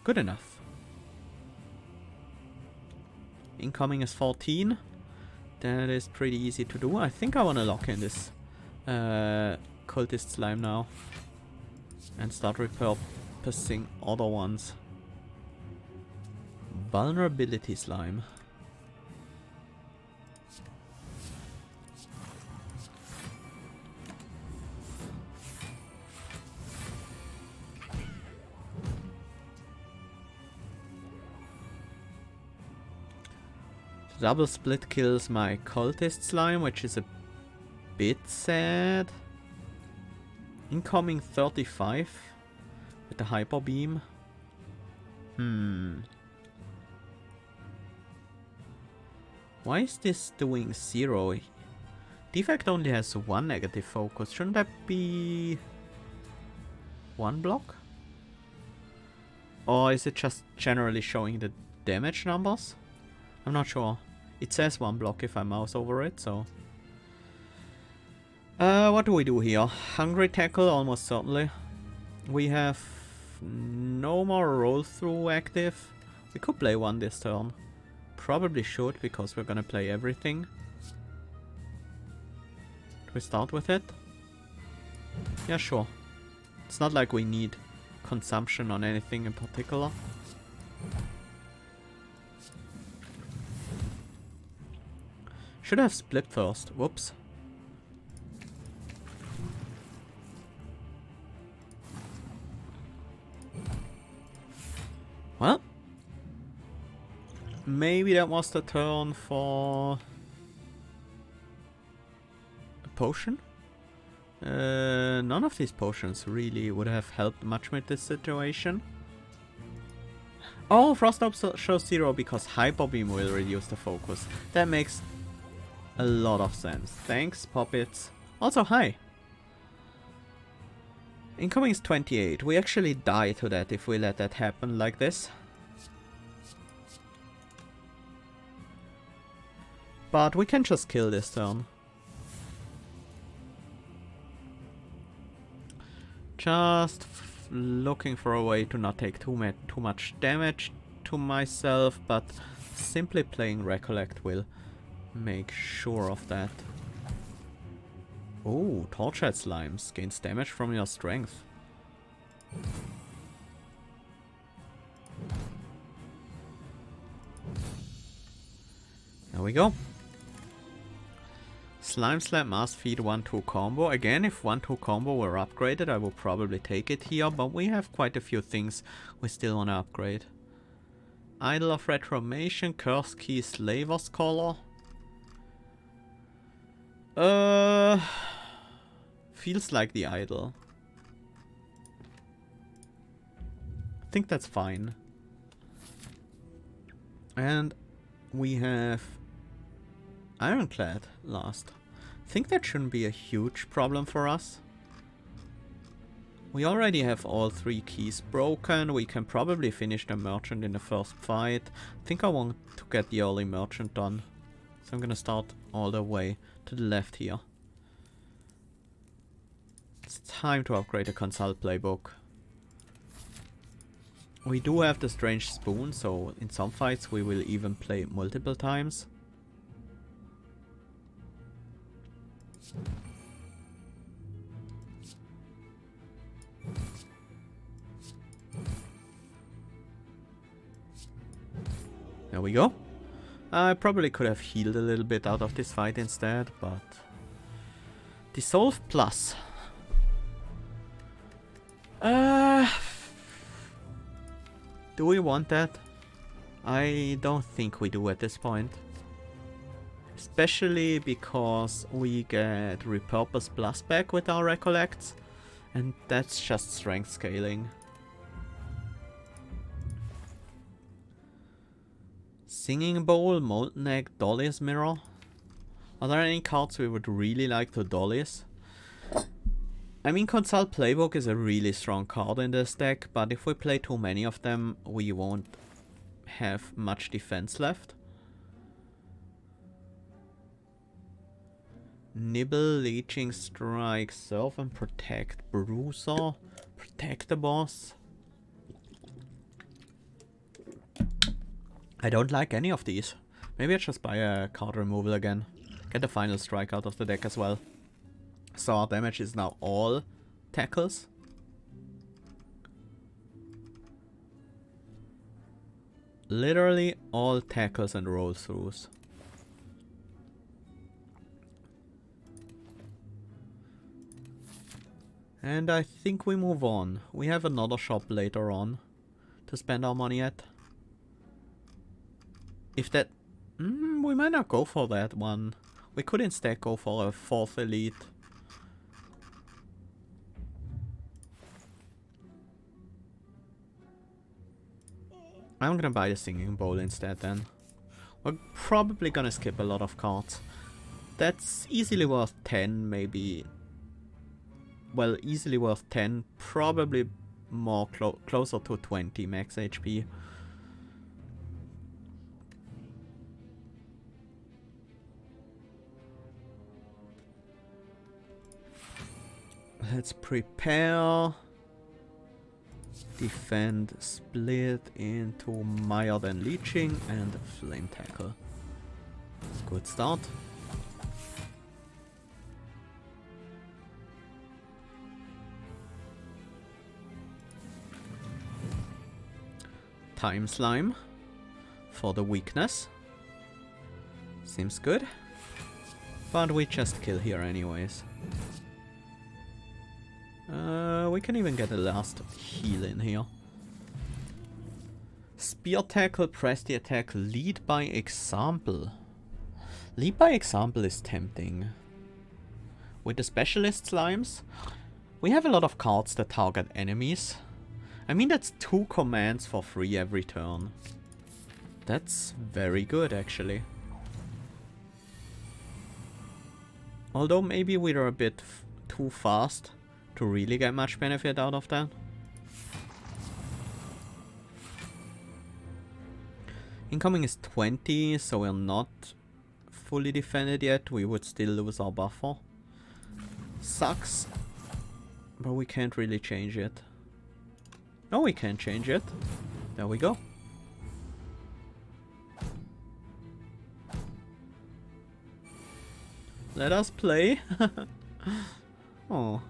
Good enough. Incoming is 14. That is pretty easy to do. I think I want to lock in this Cultist Slime now. And start repurposing other ones. Vulnerability Slime. Double split kills my Cultist Slime, which is a bit sad. Incoming 35 with the Hyper Beam. Why is this doing 0? Defect only has 1 negative focus. Shouldn't that be 1 block? Or is it just generally showing the damage numbers? I'm not sure. It says 1 block if I mouse over it, so... what do we do here? Hungry Tackle, almost certainly. We have no more roll through active. We could play one this turn. Probably should, because we're gonna play everything. Do we start with it? Yeah, sure. It's not like we need consumption on anything in particular. Should have split first. Whoops. Well, maybe that was the turn for a potion. None of these potions really would have helped much with this situation. Oh, Frost Orb shows 0 because Hyper Beam will reduce the focus. That makes a lot of sense. Thanks, Puppets. Also, hi. Incoming is 28. We actually die to that if we let that happen like this. But we can just kill this turn. Just looking for a way to not take too much damage to myself, but simply playing Recollect will make sure of that. Oh, Torchlight Slimes gains damage from your strength. There we go. Slime Slap Mass Feed 1-2 combo. Again, if 1-2 combo were upgraded, I would probably take it here, but we have quite a few things we still want to upgrade. Idol of Retromation, Curse Key, Slaver's Collar. Feels like the idol. I think that's fine. And we have Ironclad last. I think that shouldn't be a huge problem for us. We already have all 3 keys broken. We can probably finish the merchant in the first fight. I think I want to get the early merchant done. So I'm gonna start all the way to the left here. It's time to upgrade the Consult Playbook. We do have the Strange Spoon, so in some fights we will even play multiple times. There we go. I probably could have healed a little bit out of this fight instead, but... Dissolve Plus. Do we want that? I don't think we do at this point. Especially because we get Repurpose Plus back with our Recollects, and that's just strength scaling. Singing Bowl, Molten Egg, Dolly's Mirror. Are there any cards we would really like to Dolly's? I mean, Consult Playbook is a really strong card in this deck, but if we play too many of them, we won't have much defense left. Nibble, Leeching Strike, Serve and Protect, Bruiser, Protect the Boss. I don't like any of these. Maybe I just buy a card removal again. Get the Final Strike out of the deck as well. So our damage is now all tackles. Literally all tackles and roll throughs. And I think we move on. We have another shop later on to spend our money at. If that... we might not go for that one. We could instead go for a 4th elite. I'm gonna buy the Singing Bowl instead then. We're probably gonna skip a lot of cards. That's easily worth 10, maybe. Well, easily worth 10, probably more closer to 20 max HP. Let's prepare. Defend, split into Mired and Leeching and Flame Tackle. Good start. Time Slime for the weakness. Seems good. But we just kill here anyways. We can even get a last heal in here. Spear Tackle, press the attack, lead by example. Lead by example is tempting. With the specialist slimes, we have a lot of cards that target enemies. I mean, that's 2 commands for free every turn. That's very good actually. Although maybe we're a bit too fast to really get much benefit out of that. Incoming is 20, so we're not fully defended yet. We would still lose our buffer. Sucks. But we can't really change it. No, we can't change it. There we go. Let us play. Oh.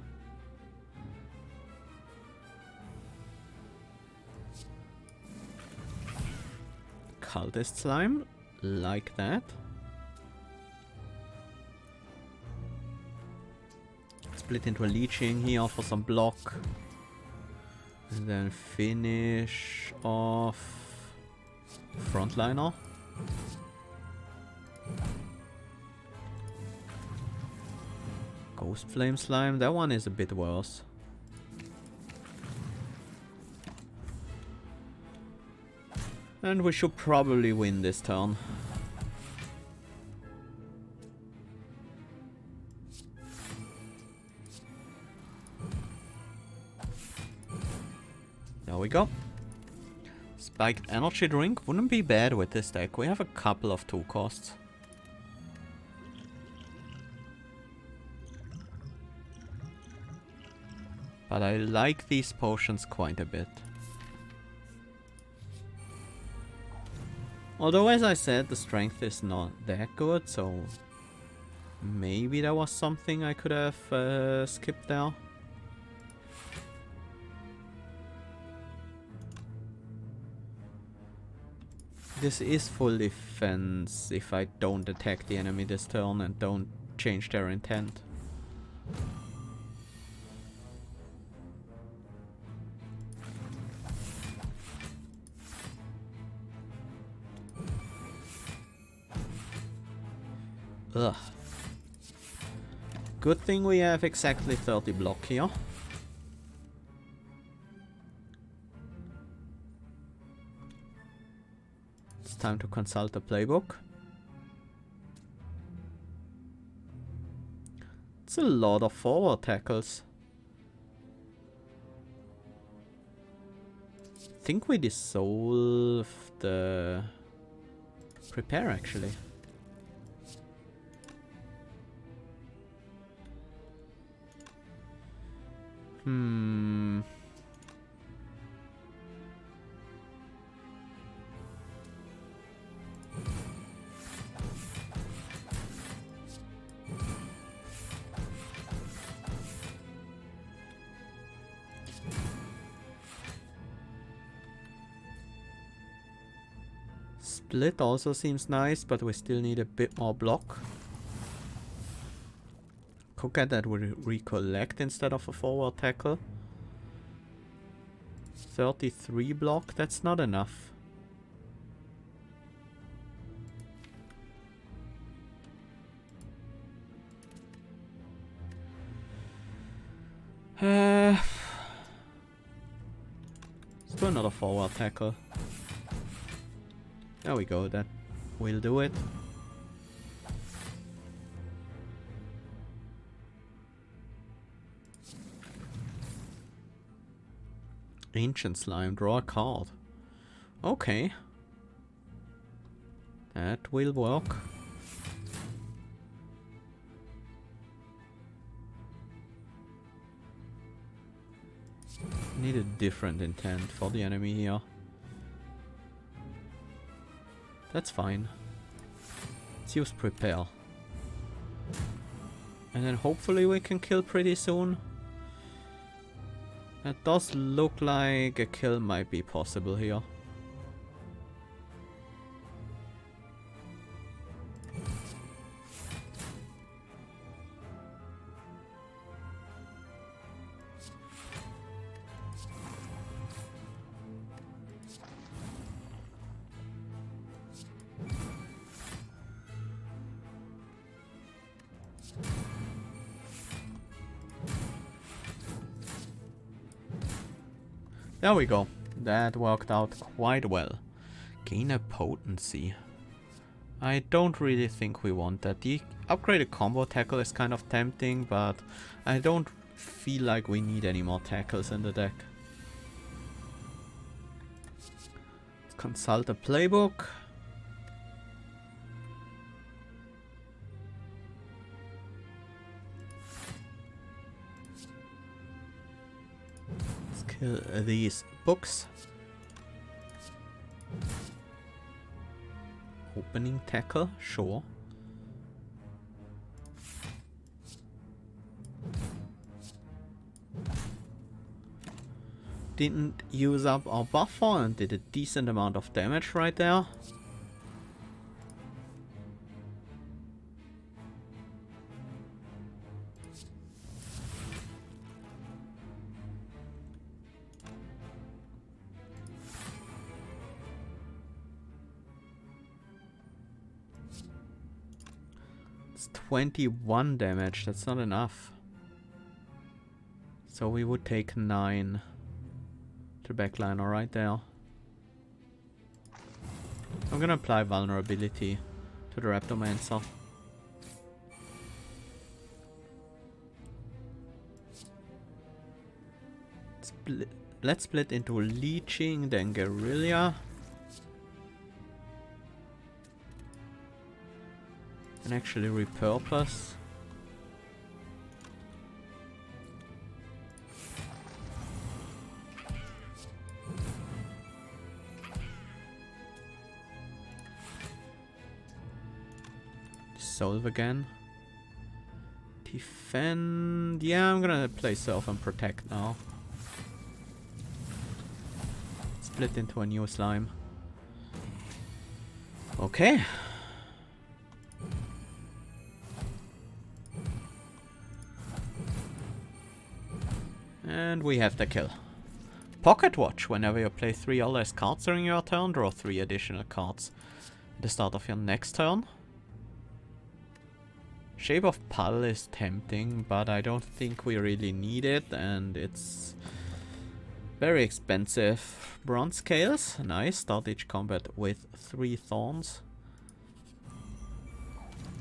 Cultist slime, like that. Split into a leeching here for some block. And then finish off frontliner. Ghost Flame Slime, that one is a bit worse. And we should probably win this turn. There we go. Spiked Energy Drink wouldn't be bad with this deck. We have a couple of 2 costs. But I like these potions quite a bit. Although, as I said, the strength is not that good, so maybe there was something I could have skipped there. This is full defense if I don't attack the enemy this turn and don't change their intent. Ugh. Good thing we have exactly 30 block here. It's time to consult the playbook. It's a lot of forward tackles. I think we dissolve the prepare actually. Split also seems nice, but we still need a bit more block. Could get that we recollect instead of a forward tackle. 33 block, that's not enough. Let's do another forward tackle. There we go, that will do it. Ancient Slime, draw a card. Okay. That will work. Need a different intent for the enemy here. That's fine. Let's use prepare. And then hopefully we can kill pretty soon. It does look like a kill might be possible here. There we go. That worked out quite well. Gain a potency. I don't really think we want that. The upgraded combo tackle is kind of tempting, but I don't feel like we need any more tackles in the deck. Let's consult the playbook. Kill these books. Opening tackle, sure. Didn't use up our buffer and did a decent amount of damage right there. It's 21 damage, that's not enough. So we would take 9 to backliner right there. I'm gonna apply vulnerability to the Raptomancer. Let's split into Leeching, then Guerrilla. And actually repurpose. Solve again. Defend. Yeah, I'm gonna play Surf and Protect now. Split into a new slime. Okay. And we have the kill. Pocket Watch. Whenever you play 3 or less cards during your turn, draw 3 additional cards at the start of your next turn. Shape of Puddle is tempting, but I don't think we really need it, and it's very expensive. Bronze Scales, nice. Start each combat with 3 Thorns.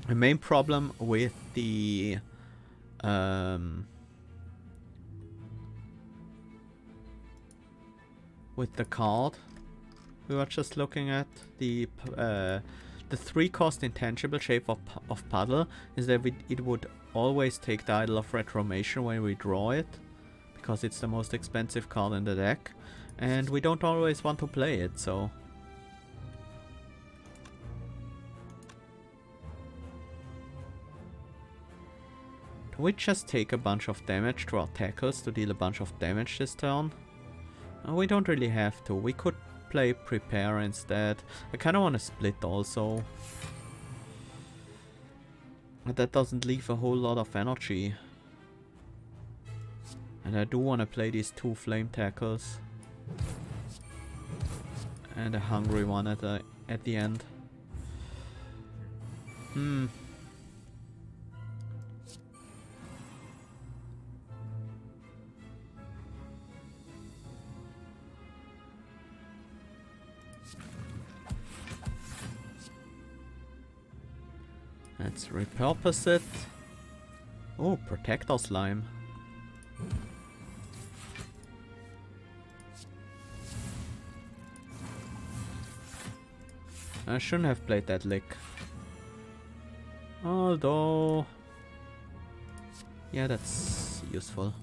The main problem with the card we were just looking at, the 3-cost intangible Shape of Puddle, is that it would always take the Idol of Retromation when we draw it, because it's the most expensive card in the deck, and we don't always want to play it, so... Do we just take a bunch of damage to our tackles to deal a bunch of damage this turn? We don't really have to. We could play Prepare instead. I kind of want to split also. But that doesn't leave a whole lot of energy. And I do want to play these 2 Flame Tackles. And a hungry one at the end. Let's repurpose it. Oh, Protector Slime. I shouldn't have played that lick. Although... yeah, that's useful.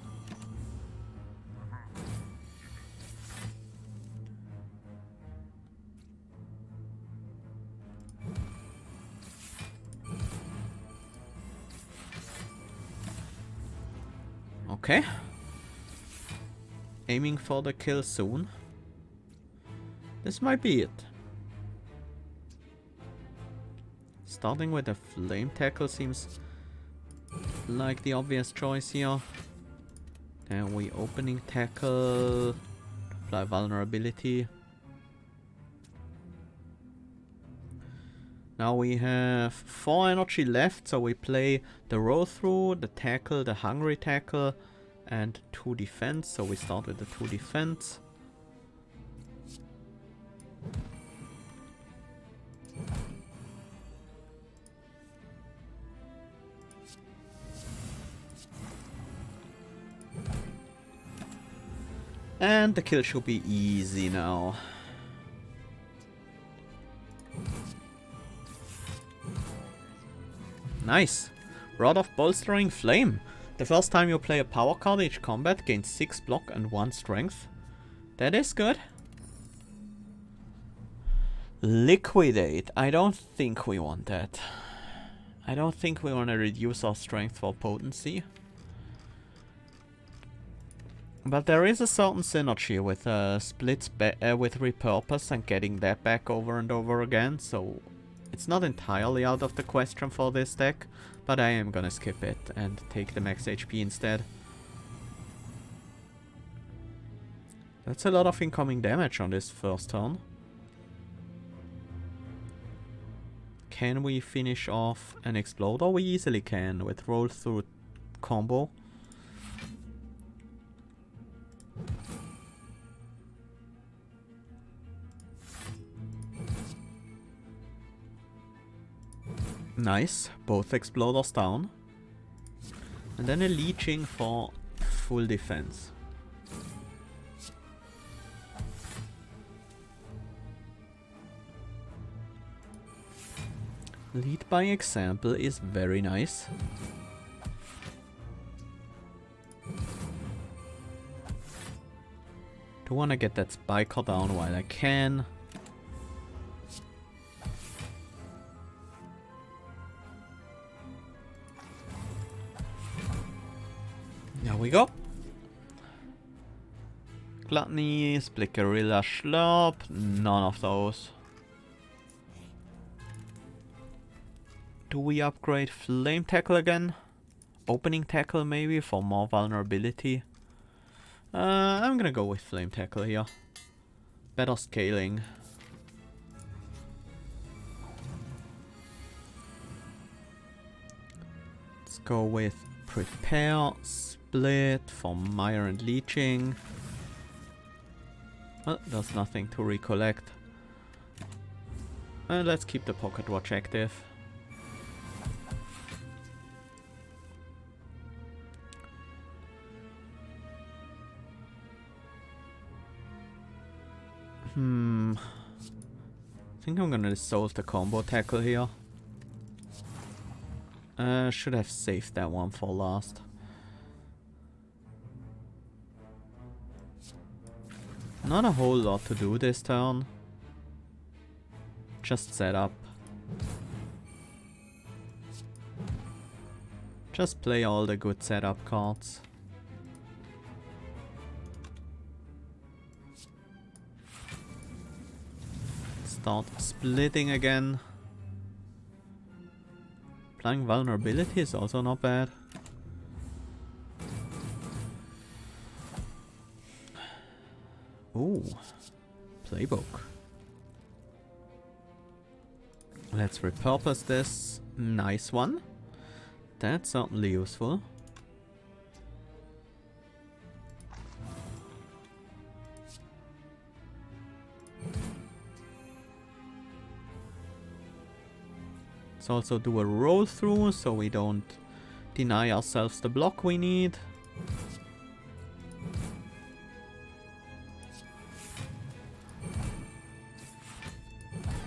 Okay. Aiming for the kill soon. This might be it. Starting with a Flame Tackle seems like the obvious choice here. Then we Opening Tackle, apply Vulnerability. Now we have 4 energy left, so we play the Roll Through, the Tackle, the Hungry Tackle, and 2 defense. So we start with the 2 defense. And the kill should be easy now. Nice. Rod of Bolstering Flame. The first time you play a power card each combat gains 6 block and 1 strength. That is good. Liquidate. I don't think we want that. I don't think we want to reduce our strength for potency. But there is a certain synergy with splits with repurpose and getting that back over and over again, so it's not entirely out of the question for this deck, but I am gonna skip it and take the max HP instead. That's a lot of incoming damage on this first turn. Can we finish off an exploder? We easily can with roll through combo. Nice, both exploders down. And then a leeching for full defense. Lead by example is very nice. Do want to get that spiker down while I can. There we go. Gluttony, Split Gorilla, Slurp, none of those. Do we upgrade Flame Tackle again? Opening Tackle maybe for more vulnerability. I'm gonna go with Flame Tackle here. Better scaling. Let's go with Prepare, Split for Mire and Leeching. Well, there's nothing to recollect. And let's keep the Pocket Watch active. I think I'm gonna dissolve the combo tackle here. Should have saved that one for last. Not a whole lot to do this turn. Just set up. Just play all the good setup cards. Start splitting again. Applying vulnerability is also not bad. Ooh, playbook. Let's repurpose this. Nice one. That's certainly useful. Let's also do a roll through so we don't deny ourselves the block we need.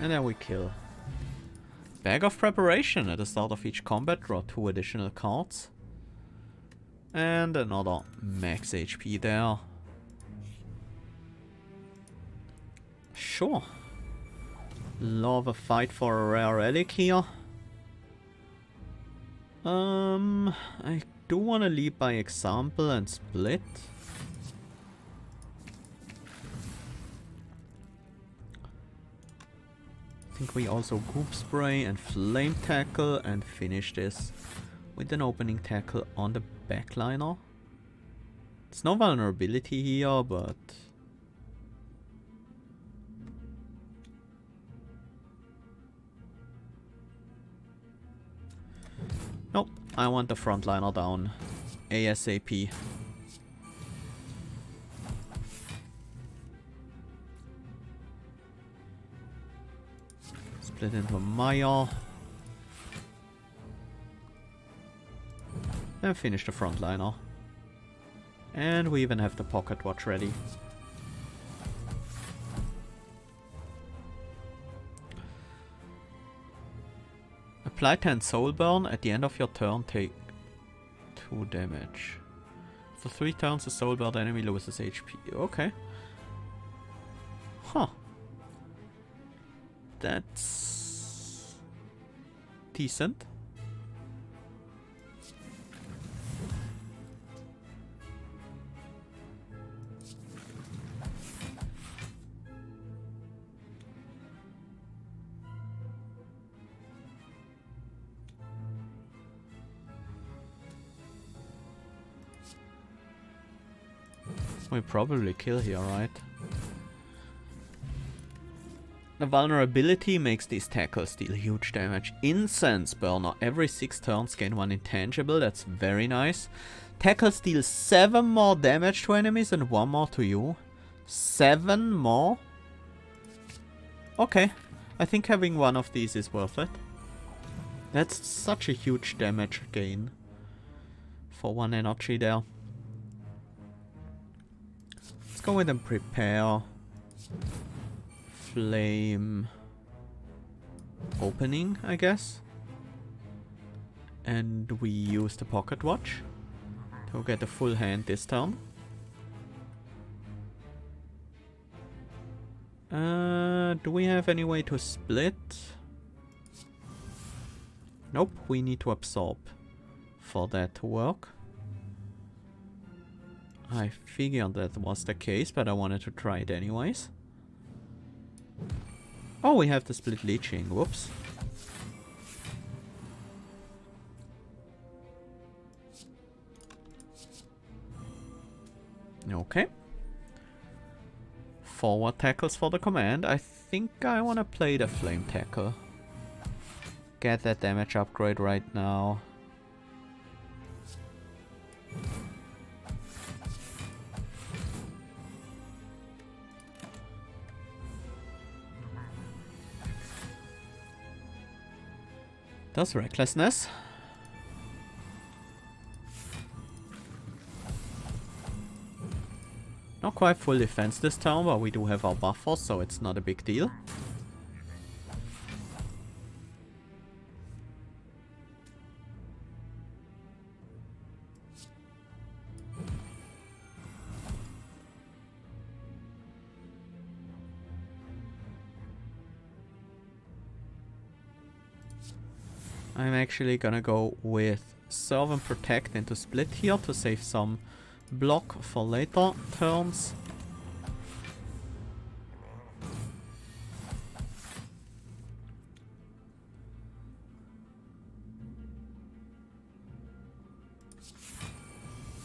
And then we kill. Bag of Preparation. At the start of each combat, draw 2 additional cards. And another max HP there. Sure. Love a fight for a rare relic here. I do want to lead by example and split. I think we also Goop Spray and Flame Tackle and finish this with an opening tackle on the backliner. It's no vulnerability here, but nope, I want the frontliner down ASAP. Split into Maya. And finish the frontliner. And we even have the Pocket Watch ready. Apply 10 Soul Burn. At the end of your turn, take 2 damage. For 3 turns, the soulbound enemy loses HP. Okay. Huh. That's decent. We probably kill here, right? The vulnerability makes these tackles deal huge damage. Incense Burner. Every 6 turns gain 1 intangible. That's very nice. Tackles deal 7 more damage to enemies and 1 more to you. 7 more? Okay. I think having one of these is worth it. That's such a huge damage gain for 1 energy there. Let's go ahead and prepare flame opening, I guess. And we use the pocket watch to get a full hand this turn. Do we have any way to split? Nope, we need to absorb for that to work. I figured that was the case, but I wanted to try it anyways. Oh, we have the split leeching. Whoops. Okay. Forward tackles for the command. I think I want to play the flame tackle. Get that damage upgrade right now. Does recklessness. Not quite full defense this turn, but we do have our buffers, so it's not a big deal. I'm actually gonna go with Serve and Protect into Split here to save some block for later turns.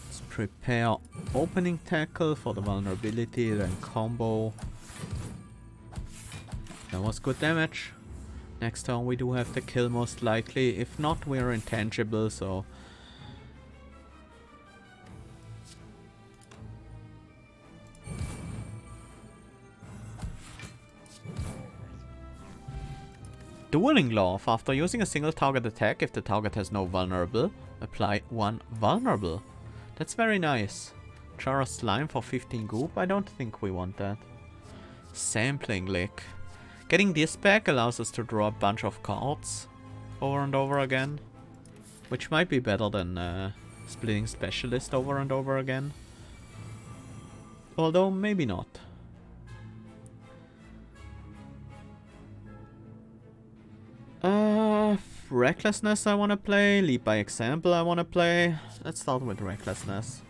Let's prepare Opening Tackle for the vulnerability, then combo. That was good damage. Next turn we do have the kill most likely. If not, we're intangible, so... Dueling Glove. After using a single target attack, if the target has no vulnerable, apply 1 vulnerable. That's very nice. Jar of Slime for 15 goop. I don't think we want that. Sampling Lick. Getting this back allows us to draw a bunch of cards over and over again, which might be better than splitting Specialist over and over again. Although, maybe not. Recklessness I want to play, Lead by Example I want to play. Let's start with Recklessness.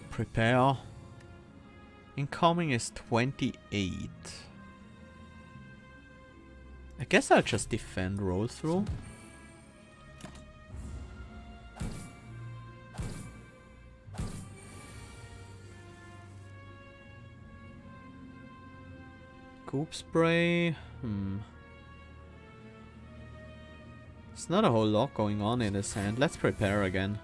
Prepare. Incoming is 28. I guess I'll just defend roll through. Goop Spray. There's not a whole lot going on in this hand. Let's prepare again.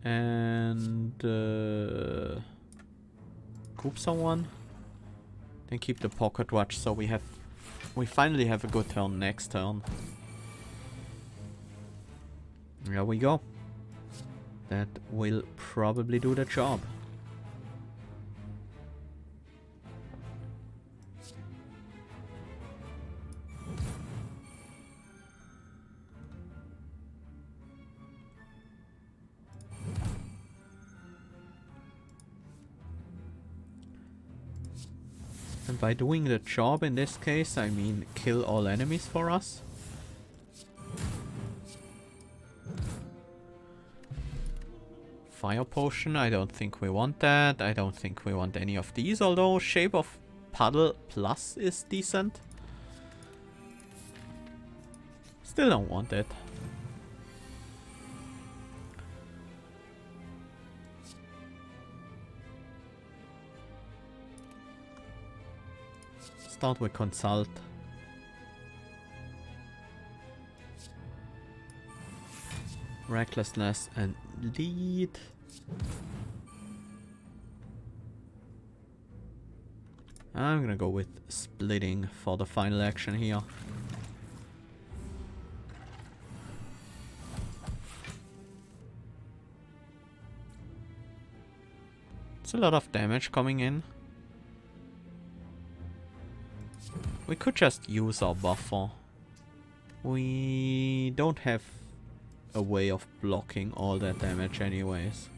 And group someone. Then keep the pocket watch so we finally have a good turn next turn. There we go. That will probably do the job. And by doing the job in this case, I mean kill all enemies for us. Fire potion, I don't think we want that. I don't think we want any of these, although Shape of Puddle Plus is decent. Still don't want it. Start with Consult. Recklessness and Lead. I'm gonna go with Splitting for the final action here. It's a lot of damage coming in. We could just use our buffer. We don't have a way of blocking all that damage anyways.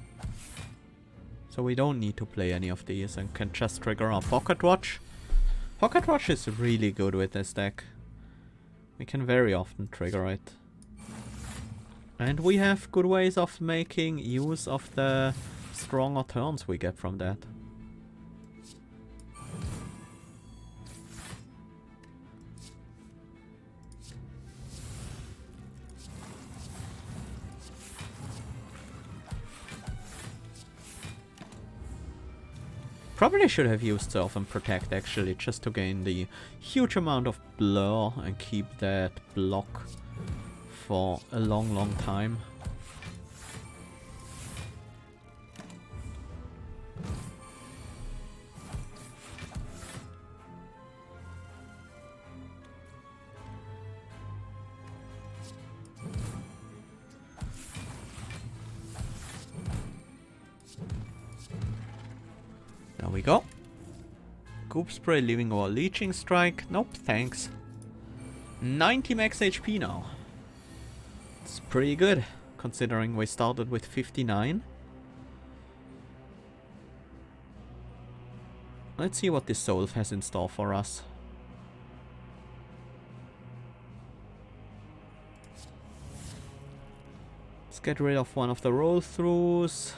So we don't need to play any of these and can just trigger our Pocket Watch. Pocket Watch is really good with this deck. We can very often trigger it. And we have good ways of making use of the stronger turns we get from that. Probably should have used Surf and Protect actually, just to gain the huge amount of blur and keep that block for a long time. There we go. Goop Spray leaving our Leeching Strike. Nope, thanks. 90 max HP now. It's pretty good, considering we started with 59. Let's see what this Solve has in store for us. Let's get rid of one of the roll-throughs.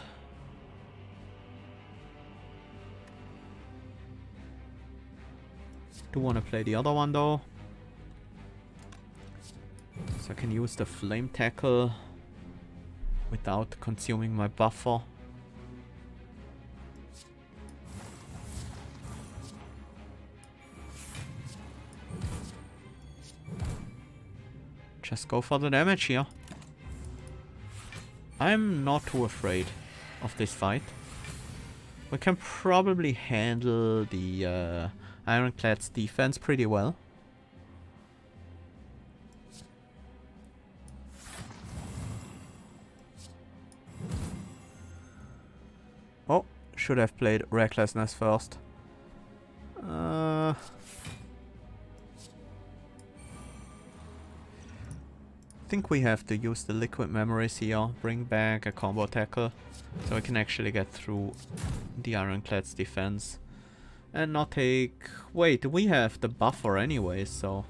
Do want to play the other one though. So I can use the Flame Tackle without consuming my buffer. Just go for the damage here. I'm not too afraid of this fight. We can probably handle the Ironclad's defense pretty well. Oh, should have played Recklessness first. I think we have to use the Liquid Memories here, bring back a combo tackle, so we can actually get through the Ironclad's defense. And not take... Wait, we have the buffer anyway, so...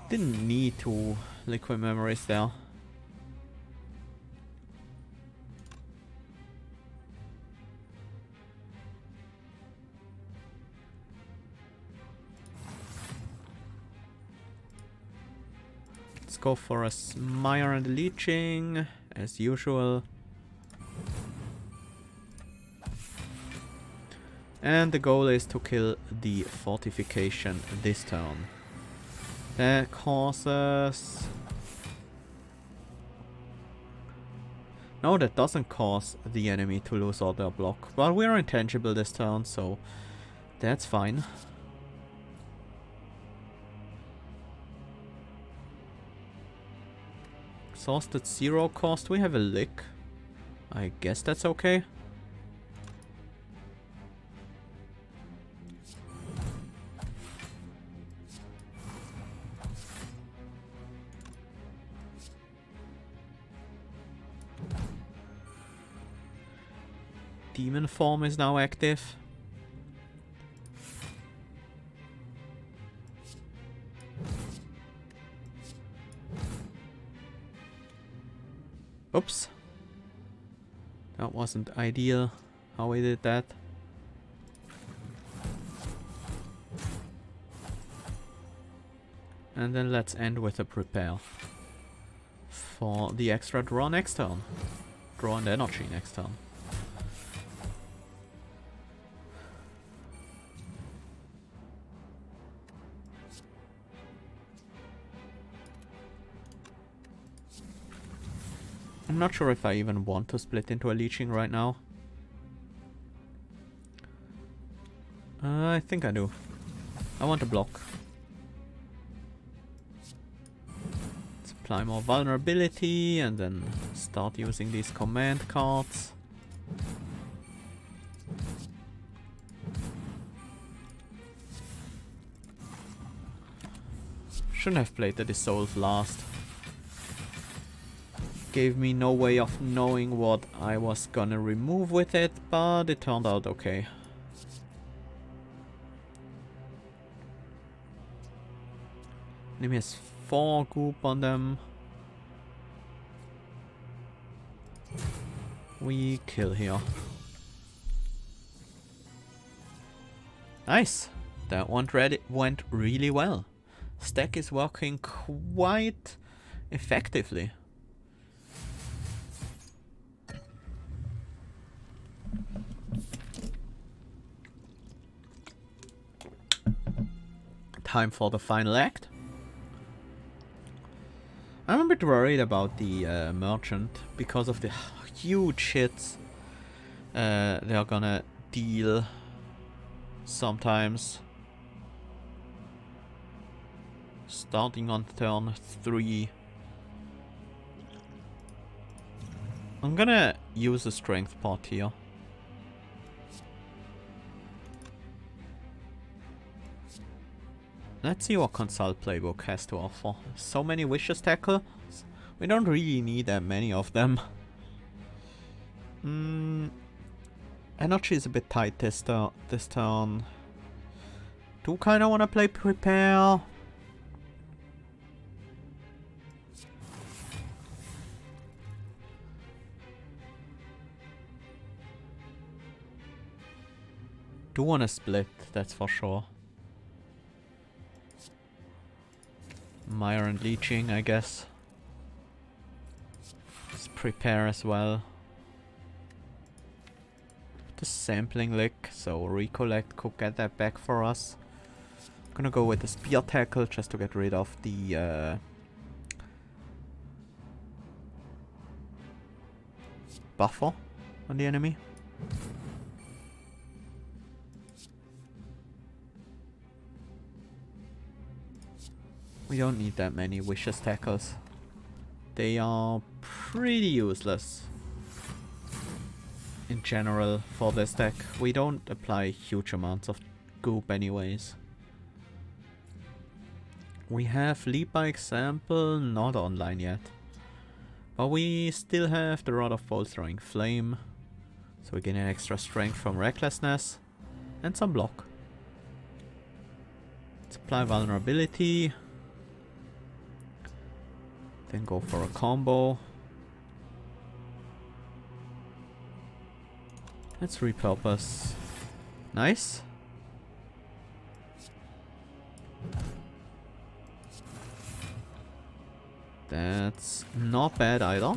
Didn't need to Liquid Memories there. Let's go for a Smire and Leeching, as usual. And the goal is to kill the fortification this turn. That causes... No, that doesn't cause the enemy to lose all their block. But we're intangible this turn, so that's fine. Exhausted 0 cost, we have a lick. I guess that's okay. Demon form is now active. Oops. That wasn't ideal how we did that. And then let's end with a prepare for the extra draw next turn. Draw and energy next turn. I'm not sure if I even want to split into a leeching right now. I think I do. I want to block. Let's apply more vulnerability and then start using these command cards. Shouldn't have played the Dissolve last. Gave me no way of knowing what I was gonna remove with it, but it turned out okay. Enemy has 4 goop on them. We kill here. Nice! That one went really well. Stack is working quite effectively. Time for the final act. I'm a bit worried about the merchant because of the huge hits they're gonna deal sometimes. Starting on turn 3. I'm gonna use a strength pot here. Let's see what Consult Playbook has to offer. So many Vicious Tackles. We don't really need that many of them. Energy is a bit tight this turn. Do kinda wanna play Prepare. Do wanna split, that's for sure. Mire and Leeching, I guess. Let's prepare as well. The sampling lick, so Recollect could get that back for us. I'm gonna go with the Spear Tackle just to get rid of the buffer on the enemy. We don't need that many Vicious Tackles. They are pretty useless in general for this deck. We don't apply huge amounts of goop anyways. We have Leap by Example, not online yet. But we still have the Rod of Bolstering Flame. So we gain an extra strength from Recklessness and some block. Let's apply Vulnerability. Then go for a combo. Let's repurpose. Nice. That's not bad either.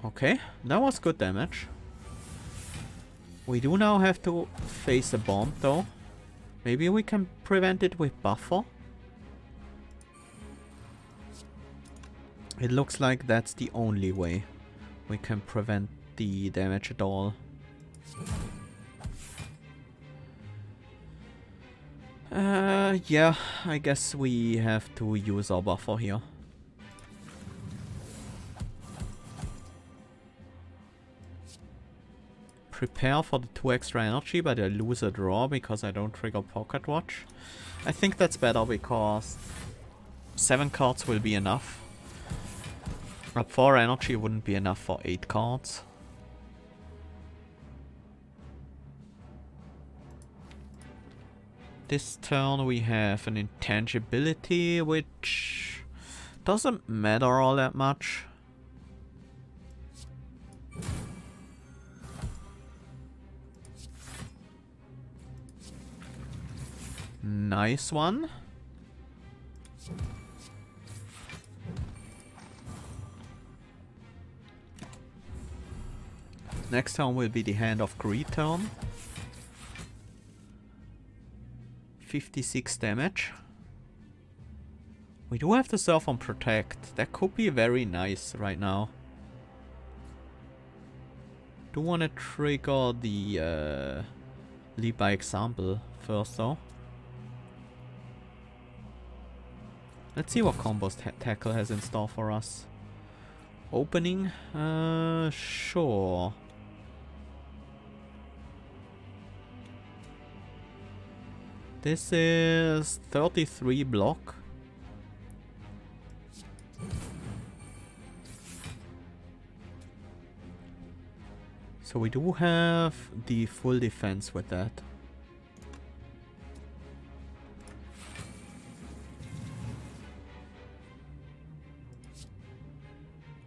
Okay, that was good damage. We do now have to face a bomb though. Maybe we can prevent it with buffer. It looks like that's the only way we can prevent the damage at all. Yeah, I guess we have to use our buffer here. Prepare for the 2 extra energy, but I lose a draw because I don't trigger Pocket Watch. I think that's better because 7 cards will be enough. Up 4 energy wouldn't be enough for 8 cards. This turn we have an intangibility, which Doesn't matter all that much. Nice one. Next turn will be the Hand of Greed turn. 56 damage. We do have to surf on Protect. That could be very nice right now. Do want to trigger the Lead by Example first though. Let's see what combos Tackle has in store for us. Opening? Sure. This is 33 block. So we do have the full defense with that.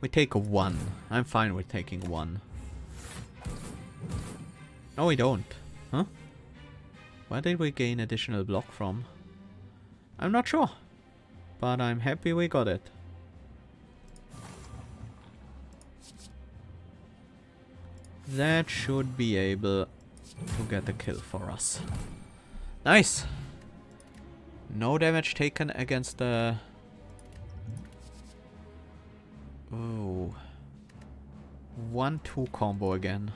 We take a 1. I'm fine with taking 1. No, we don't. Huh? Where did we gain additional block from? I'm not sure. But I'm happy we got it. That should be able to get the kill for us. Nice! No damage taken against the... Oh. 1-2 combo again.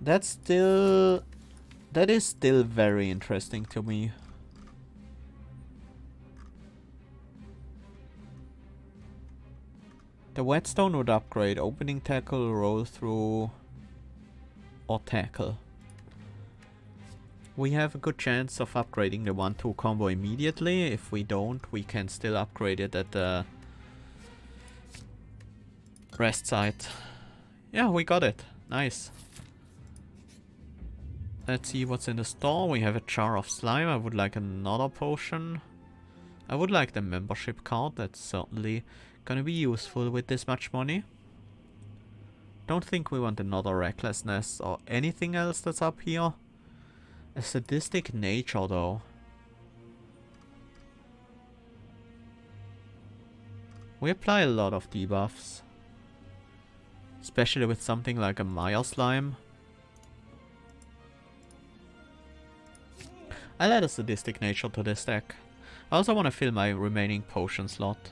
That's still... That is still very interesting to me. The Whetstone would upgrade Opening Tackle, Roll Through, or Tackle. We have a good chance of upgrading the 1-2 combo immediately. If we don't, we can still upgrade it at the rest site. Yeah, we got it. Nice. Let's see what's in the store. We have a Jar of Slime. I would like another potion. I would like the membership card. That's certainly gonna be useful with this much money. Don't think we want another Recklessness or anything else that's up here. A Sadistic Nature though. We apply a lot of debuffs. Especially with something like a Mire Slime. I'll add a Sadistic Nature to this deck. I also want to fill my remaining potion slot.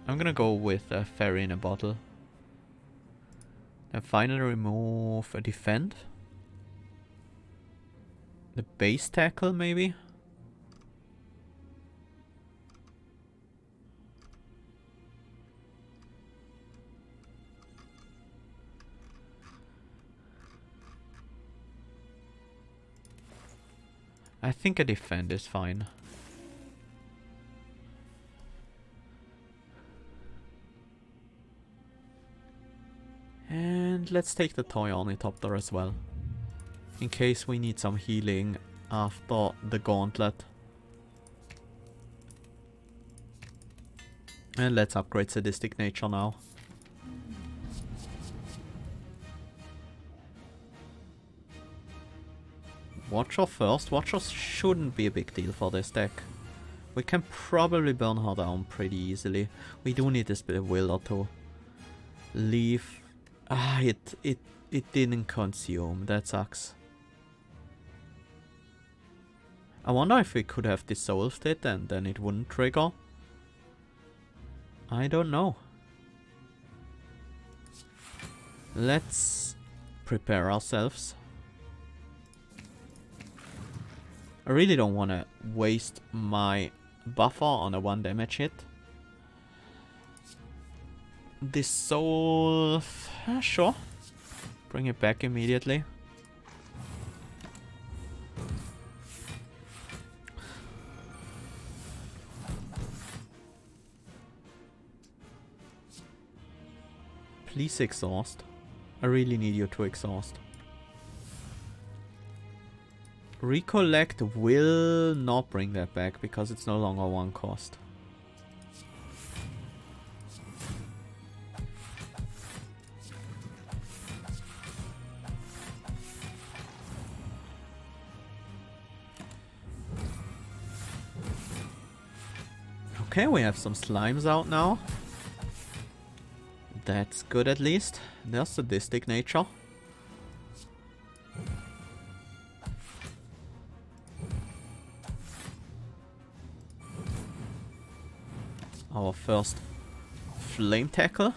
I'm gonna go with a Fairy in a Bottle. Then finally remove a Defend. The Base Tackle maybe? I think a Defend is fine. And let's take the Toy Ornithopter as well. In case we need some healing after the Gauntlet. And let's upgrade Sadistic Nature now. Watcher first. Watcher shouldn't be a big deal for this deck. We can probably burn her down pretty easily. We do need this Bewilder to leave. Ah, it didn't consume. That sucks. I wonder if we could have dissolved it and then it wouldn't trigger. I don't know. Let's prepare ourselves. I really don't want to waste my buffer on a 1 damage hit. Dissolve. Sure. Bring it back immediately. Please exhaust. I really need you to exhaust. Recollect will not bring that back because it's no longer 1 cost. Okay, we have some slimes out now. That's good at least. They're sadistic nature. Our first flame tackle.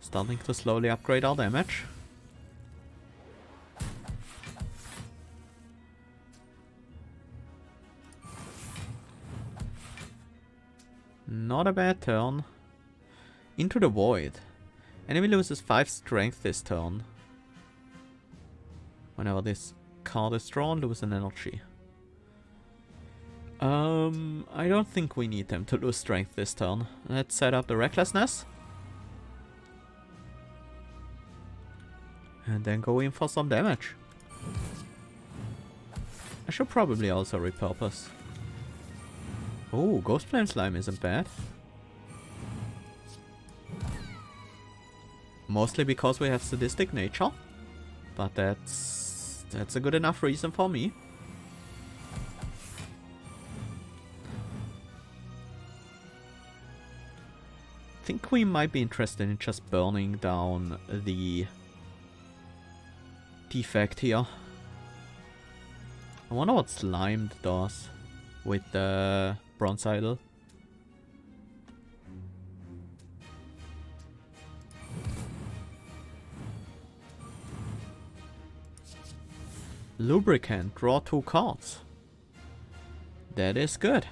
Starting to slowly upgrade our damage. Not a bad turn. Into the void. Enemy loses 5 strength this turn. Whenever this card is drawn, lose an energy. I don't think we need them to lose strength this turn. Let's set up the recklessness. And then go in for some damage. I should probably also repurpose. Oh, Ghost Flame Slime isn't bad. Mostly because we have sadistic nature. But that's a good enough reason for me. I think we might be interested in just burning down the defect here. I wonder what Slime does with the Bronze Idol. Lubricant, draw 2 cards. That is good.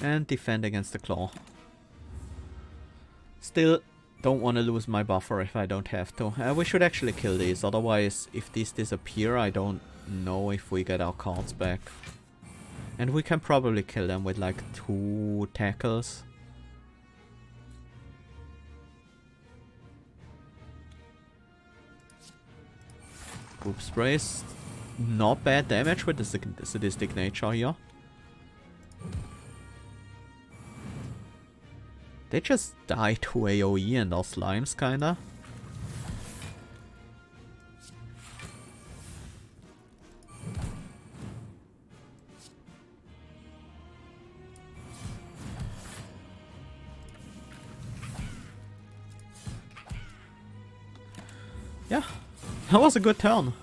And defend against the claw. Still don't want to lose my buffer if I don't have to. We should actually kill these, otherwise if these disappear I don't know if we get our cards back. And we can probably kill them with like 2 tackles. Group sprays. Not bad damage with the sadistic nature here. They just die to AoE and our slimes, kinda. Yeah, that was a good turn.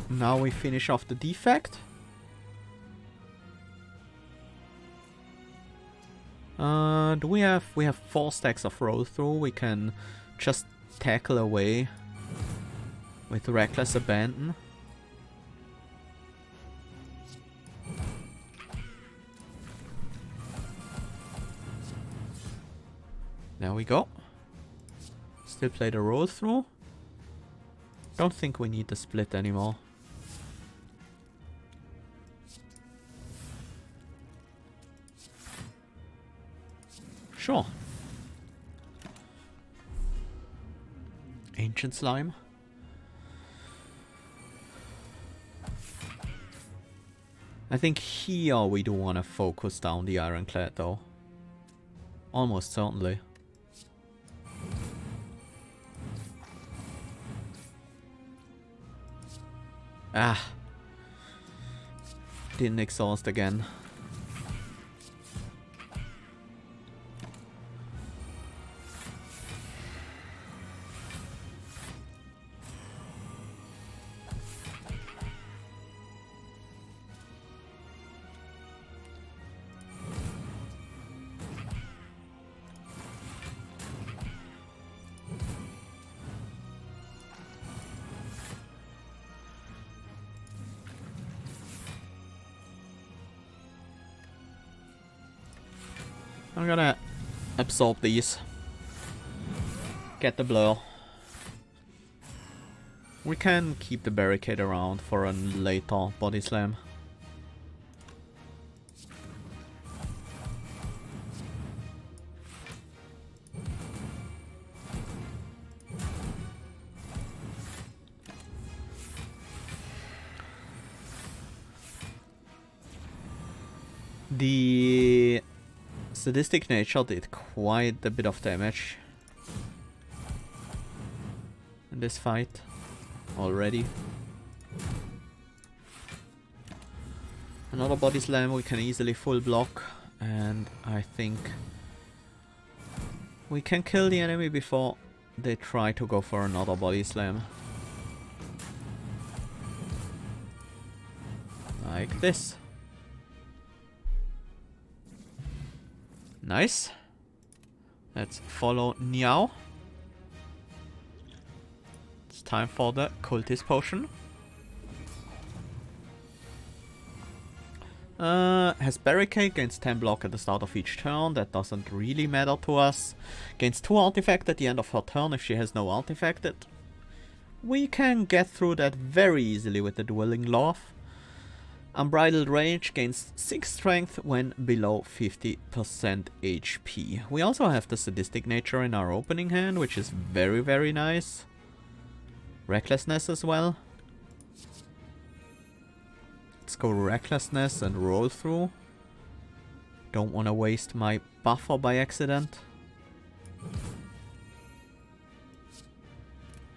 Now we finish off the defect. Do we have 4 stacks of roll through. We can just tackle away with reckless abandon. There we go. Still play the roll through. Don't think we need the split anymore. Sure. Ancient Slime. I think here we do want to focus down the Ironclad though. Almost certainly. Ah. Didn't exhaust again. I'm gonna absorb these. Get the blur. We can keep the barricade around for a later body slam. The sadistic nature did quite a bit of damage in this fight already. Another body slam we can easily full block, and I think we can kill the enemy before they try to go for another body slam. Like this. Nice. Let's follow Niao. It's time for the cultist potion. Has barricade, gains 10 block at the start of each turn. That doesn't really matter to us. Gains 2 artifact at the end of her turn if she has no artifacted. We can get through that very easily with the dueling love. Unbridled rage gains 6 strength when below 50% HP. We also have the sadistic nature in our opening hand, which is very, very nice. Recklessness as well. Let's go recklessness and roll through. Don't want to waste my buffer by accident.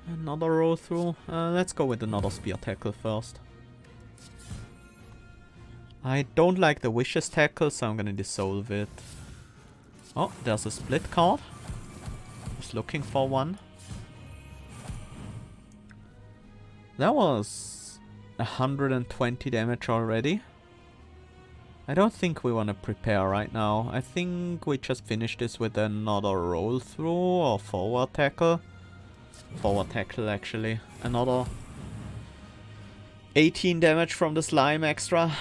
Another roll through. Let's go with another spear tackle first. I don't like the vicious tackle, so I'm gonna dissolve it. Oh, there's a split card. Was looking for one. That was 120 damage already. I don't think we want to prepare right now. I think we just finish this with another roll through or forward tackle. Forward tackle actually. Another 18 damage from the slime extra.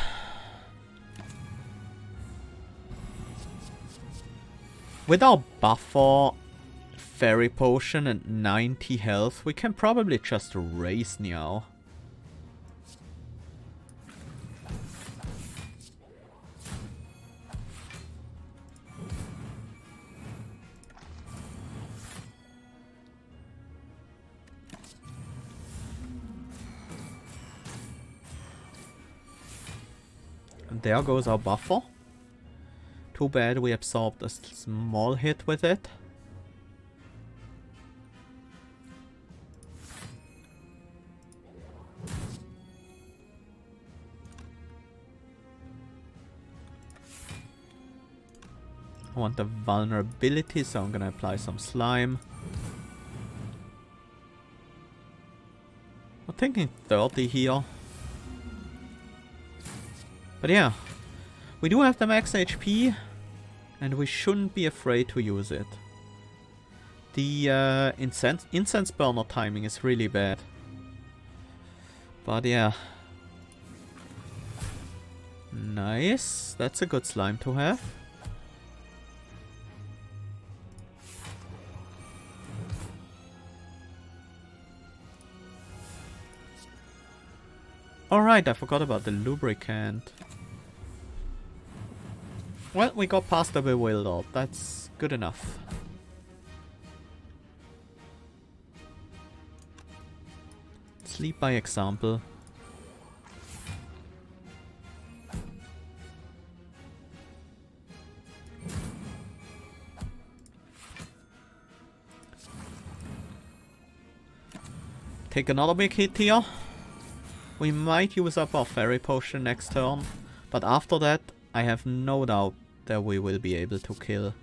With our buffer, fairy potion and 90 health, we can probably just raise Niao. There goes our buffer. Too bad we absorbed a small hit with it. I want the vulnerability, so I'm gonna apply some slime. I'm thinking 30 here. But yeah, we do have the max HP, and we shouldn't be afraid to use it. The incense burner timing is really bad. But yeah. Nice, that's a good slime to have. Alright, I forgot about the lubricant. Well, we got past the bewildered. That's good enough. Sleep by example. Take another big hit here. We might use up our fairy potion next turn, but after that I have no doubt that we will be able to kill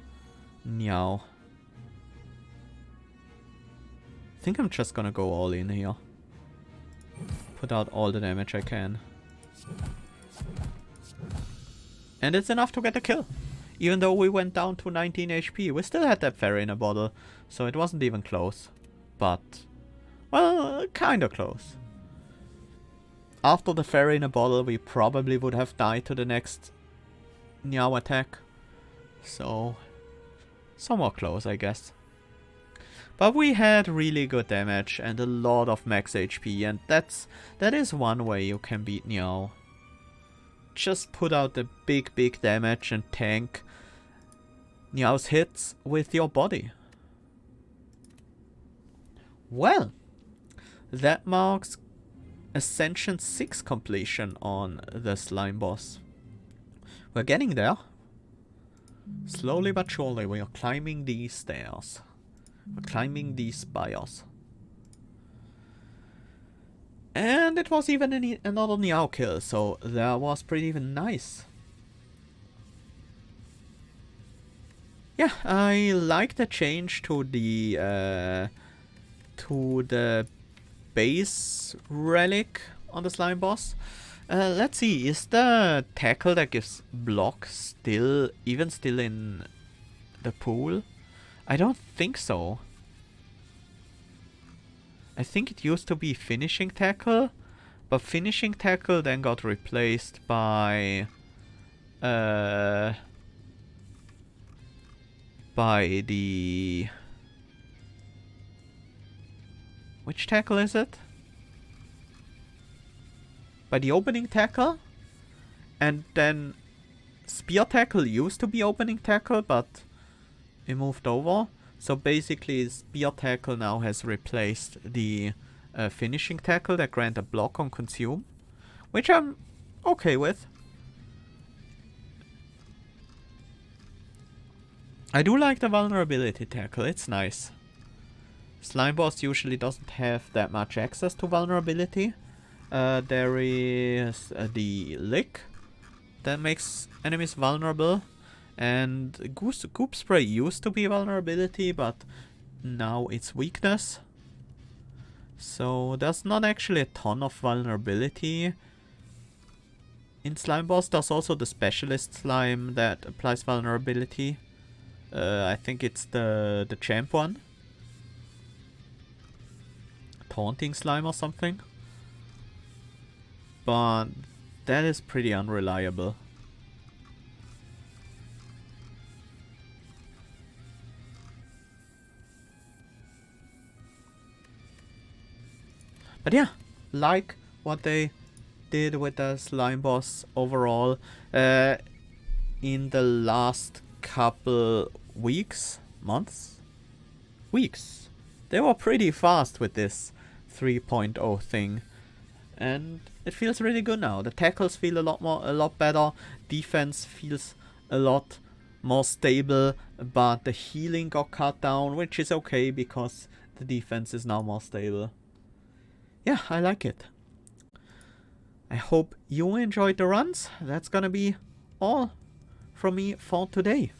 Niao. I think I'm just gonna go all in here. Put out all the damage I can. And it's enough to get a kill. Even though we went down to 19 HP, we still had that fairy in a bottle, so it wasn't even close. But, well, kinda close. After the fairy in a bottle, we probably would have died to the next Niao attack. So, somewhat close, I guess. But we had really good damage and a lot of max HP, and that is one way you can beat Niao. Just put out the big damage and tank Niao's hits with your body. Well, that marks Ascension 6 completion on the slime boss. We're getting there. Slowly but surely we are climbing these stairs. We're climbing these spires. And it was even another Niao kill, so that was pretty even nice. Yeah, I like the change to the base relic on the slime boss. Let's see, is the tackle that gives block still in the pool? I don't think so. I think it used to be finishing tackle, but finishing tackle then got replaced by the... Which tackle is it? By the opening tackle? And then spear tackle used to be opening tackle, but it moved over. So basically spear tackle now has replaced the finishing tackle that grant a block on consume, which I'm okay with. I do like the vulnerability tackle, it's nice. Slime boss usually doesn't have that much access to vulnerability. There is the lick that makes enemies vulnerable, and goop spray used to be vulnerability, but now it's weakness. So there's not actually a ton of vulnerability in slime boss. There's also the specialist slime that applies vulnerability. I think it's the champ one. Taunting slime or something. But that is pretty unreliable. But yeah, like what they did with the slime boss overall. In the last couple weeks, months? Weeks. They were pretty fast with this 3.0 thing. And it feels really good now. The tackles feel a lot better. Defense feels a lot more stable, but the healing got cut down, which is okay because the defense is now more stable. Yeah, I like it. I hope you enjoyed the runs. That's gonna be all from me for today.